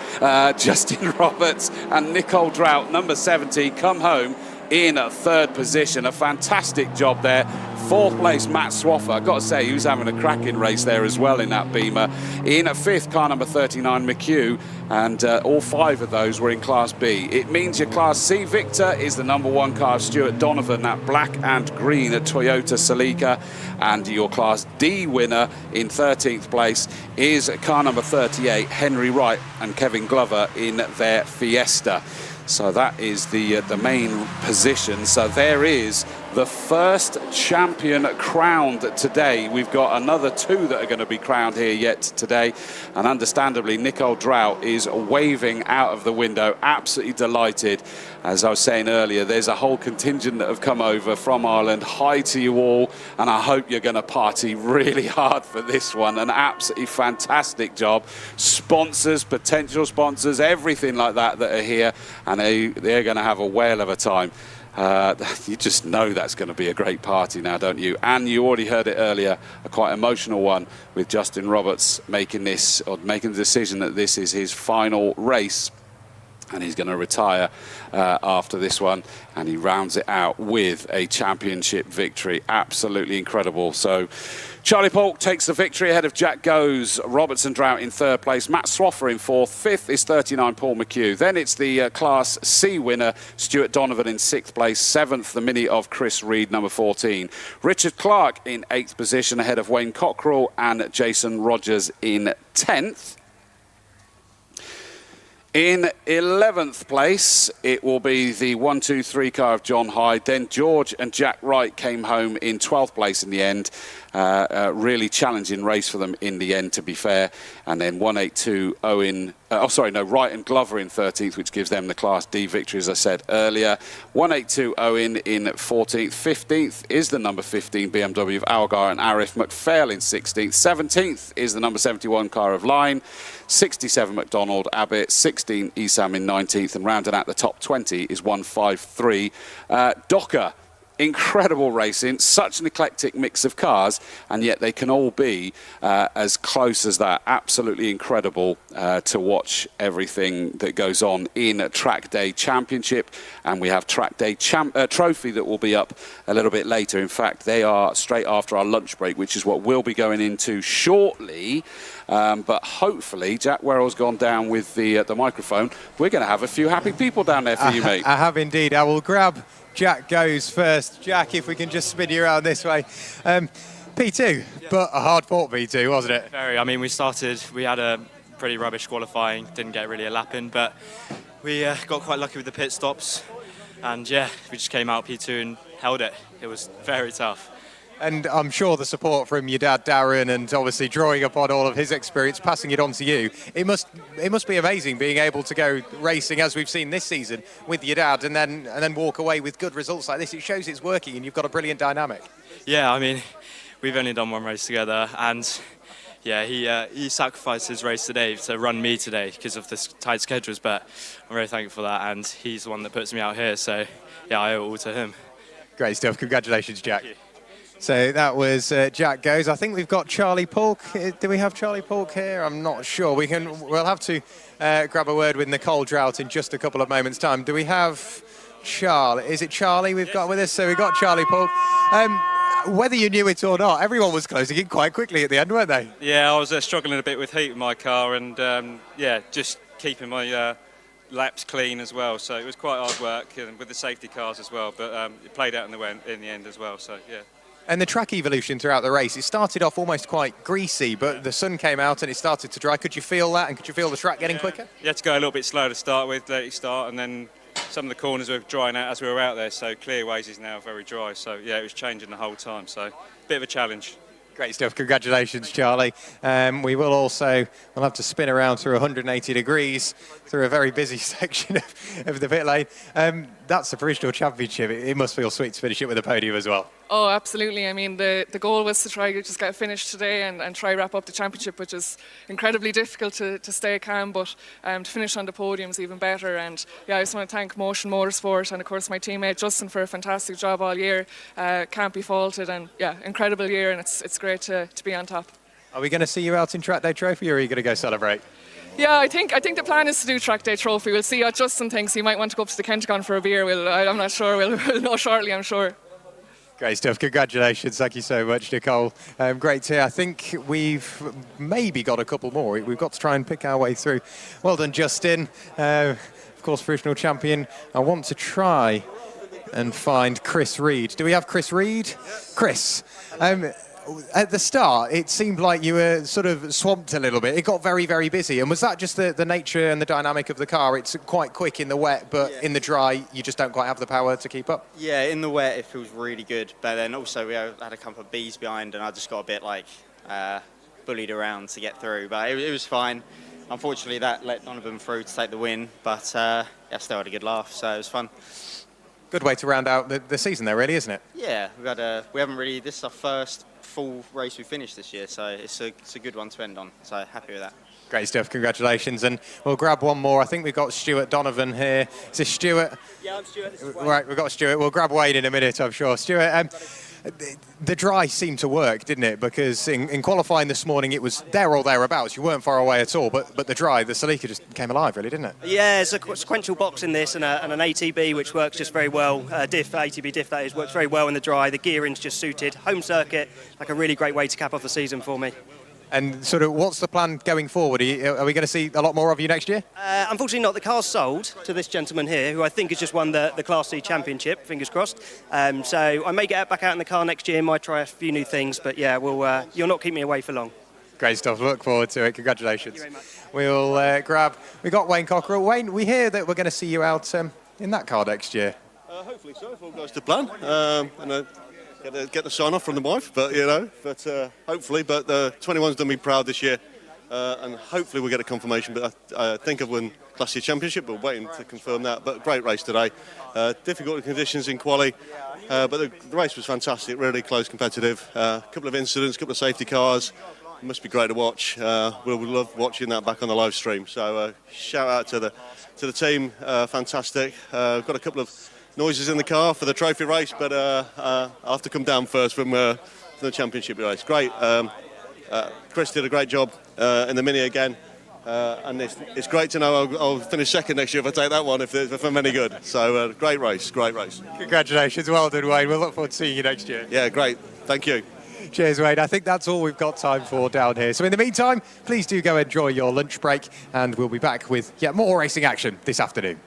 Justin Roberts and Nicole Drought, number 70, come home in third position. A fantastic job there. Fourth place, Matt Swaffer. I've got to say, he was having a cracking race there as well in that Beamer. In fifth, car number 39, McHugh, and all 5 of those were in Class B. It means your Class C victor is the number 1 car of Stuart Donovan, that black and green at Toyota Celica, and your Class D winner in 13th place is car number 38, Henry Wright and Kevin Glover in their Fiesta. So that is the main position. So there is the first champion crowned today. We've got another 2 that are going to be crowned here yet today. And understandably, Nicole Drought is waving out of the window, absolutely delighted. As I was saying earlier, there's a whole contingent that have come over from Ireland. Hi to you all, and I hope you're going to party really hard for this one. An absolutely fantastic job. Sponsors, potential sponsors, everything like that are here, and they're going to have a whale of a time. You just know that's going to be a great party now, don't you? And you already heard it earlier, a quite emotional one with Justin Roberts making the decision that this is his final race, and he's going to retire after this one, and he rounds it out with a championship victory. Absolutely incredible. So Charlie Polk takes the victory ahead of Jack Goes, Roberts and Drought in third place, Matt Swaffer in fourth, fifth is 39 Paul McHugh. Then it's the Class C winner, Stuart Donovan in sixth place, seventh the Mini of Chris Reed, number 14. Richard Clark in eighth position ahead of Wayne Cockrell and Jason Rogers in 10th. In 11th place, it will be the 1-2-3 car of John Hyde. Then George and Jack Wright came home in 12th place in the end. Really challenging race for them in the end, to be fair. And then 182 Owen, Wright and Glover in 13th, which gives them the Class D victory, as I said earlier. 182 Owen in 14th. 15th is the number 15 BMW of Algar and Arif. McPhail in 16th. 17th is the number 71 car of Line. 67 McDonald Abbott, 16 Esam in 19th, and rounding out the top 20 is 153 Docker. Incredible racing, such an eclectic mix of cars, and yet they can all be as close as that. Absolutely incredible to watch everything that goes on in Trackday Championship, and we have Trackday Trophy that will be up a little bit later. In fact, they are straight after our lunch break, which is what we'll be going into shortly. But hopefully, Jack Werrell's gone down with the microphone. We're going to have a few happy people down there for you, mate. I have indeed. I will grab Jack Goes first. Jack, if we can just spin you around this way. P2, but a hard-fought P2, wasn't it? Very. I mean, we had a pretty rubbish qualifying, didn't get really a lap in, but we got quite lucky with the pit stops. And yeah, we just came out P2 and held it. It was very tough. And I'm sure the support from your dad, Darren, and obviously drawing upon all of his experience, passing it on to you, it must be amazing being able to go racing, as we've seen this season, with your dad, and then walk away with good results like this. It shows it's working, and you've got a brilliant dynamic. Yeah, I mean, we've only done one race together, and yeah, he sacrificed his race today to run me today because of the tight schedules, but I'm very thankful for that, and he's the one that puts me out here, so yeah, I owe it all to him. Great stuff. Congratulations, Jack. So that was Jack Goes. I think we've got Charlie Polk. Do we have Charlie Polk here? I'm not sure. We'll have to grab a word with Nicole Drought in just a couple of moments' time. Do we have Charlie? Is it Charlie we've got with us? So we've got Charlie Polk. Whether you knew it or not, everyone was closing in quite quickly at the end, weren't they? Yeah, I was struggling a bit with heat in my car and, just keeping my laps clean as well. So it was quite hard work and with the safety cars as well. But it played out in the end as well, so yeah. And the track evolution throughout the race, it started off almost quite greasy, but the sun came out and it started to dry. Could you feel that, and could you feel the track getting quicker? You had to go a little bit slow to start with, let it start, and then some of the corners were drying out as we were out there, so Clearways is now very dry. So, yeah, it was changing the whole time, so bit of a challenge. Great stuff. Congratulations, Charlie. We'll have to spin around through 180 degrees through a very busy section of the pit lane. That's the Provisional Championship. It must feel sweet to finish it with a podium as well. Oh, absolutely. I mean, the goal was to try to just get finished today and try wrap up the championship, which is incredibly difficult to stay calm, but to finish on the podium is even better. And yeah, I just want to thank Motion Motorsport and of course my teammate Justin for a fantastic job all year. Can't be faulted, and yeah, incredible year, and it's great to be on top. Are we going to see you out in Trackday Trophy, or are you going to go celebrate? Yeah, I think the plan is to do Trackday Trophy. We'll see what Justin thinks. He might want to go up to the Kentagon for a beer. I'm not sure. We'll know shortly, I'm sure. Great stuff. Congratulations. Thank you so much, Nicole. Great to hear. I think we've maybe got a couple more. We've got to try and pick our way through. Well done, Justin. Of course, Provisional Champion. I want to try and find Chris Reed. Do we have Chris Reed? Chris. At the start, it seemed like you were sort of swamped a little bit. It got very, very busy. And was that just the nature and the dynamic of the car? It's quite quick in the wet, but in the dry, you just don't quite have the power to keep up? Yeah, in the wet, it feels really good. But then also, we had a couple of Bs behind, and I just got a bit bullied around to get through. But it was fine. Unfortunately, that let none of them through to take the win. But I still had a good laugh, so it was fun. Good way to round out the season there, really, isn't it? Yeah, we haven't really, this is our first full race we finished this year, so it's a good one to end on, so happy with that. Great stuff, congratulations. And we'll grab one more. I think we've got Stuart Donovan here. Is this Stuart? Yeah, I'm Stuart. This is Wayne. Right, we've got Stuart. We'll grab Wayne in a minute, I'm sure. Stuart, the dry seemed to work, didn't it? Because in qualifying this morning, it was there or thereabouts. You weren't far away at all, but the dry, the Celica just came alive, really, didn't it? Yeah, it's a sequential box in this and an ATB, which works just very well. ATB diff, that is, works very well in the dry. The gearing's just suited. Home circuit, like a really great way to cap off the season for me. And sort of, what's the plan going forward? Are we going to see a lot more of you next year? Unfortunately not. The car's sold to this gentleman here, who I think has just won the Class C Championship, fingers crossed. So I may get back out in the car next year, might try a few new things, but yeah, you'll not keep me away for long. Great stuff. Look forward to it. Congratulations. Thank you very much. We got Wayne Cockerell. Wayne, we hear that we're going to see you out in that car next year. Hopefully so, if all goes to plan. Get the sign off from the wife, but hopefully. But 21's done me proud this year, and hopefully we'll get a confirmation. But I think I've won Class C Championship, but waiting to confirm that. But great race today. Difficult conditions in quali, but the race was fantastic, really close, competitive. A couple of incidents, a couple of safety cars. It must be great to watch. We'll love watching that back on the live stream. So shout out to the team, fantastic. Got a couple of noises in the car for the trophy race, but I'll have to come down first from the championship race. Great. Chris did a great job in the Mini again, and it's great to know I'll finish second next year if I take that one, if I'm any good. So great race, great race. Congratulations, well done, Wayne. We'll look forward to seeing you next year. Yeah, great. Thank you. Cheers, Wayne. I think that's all we've got time for down here. So in the meantime, please do go enjoy your lunch break, and we'll be back with yet more racing action this afternoon.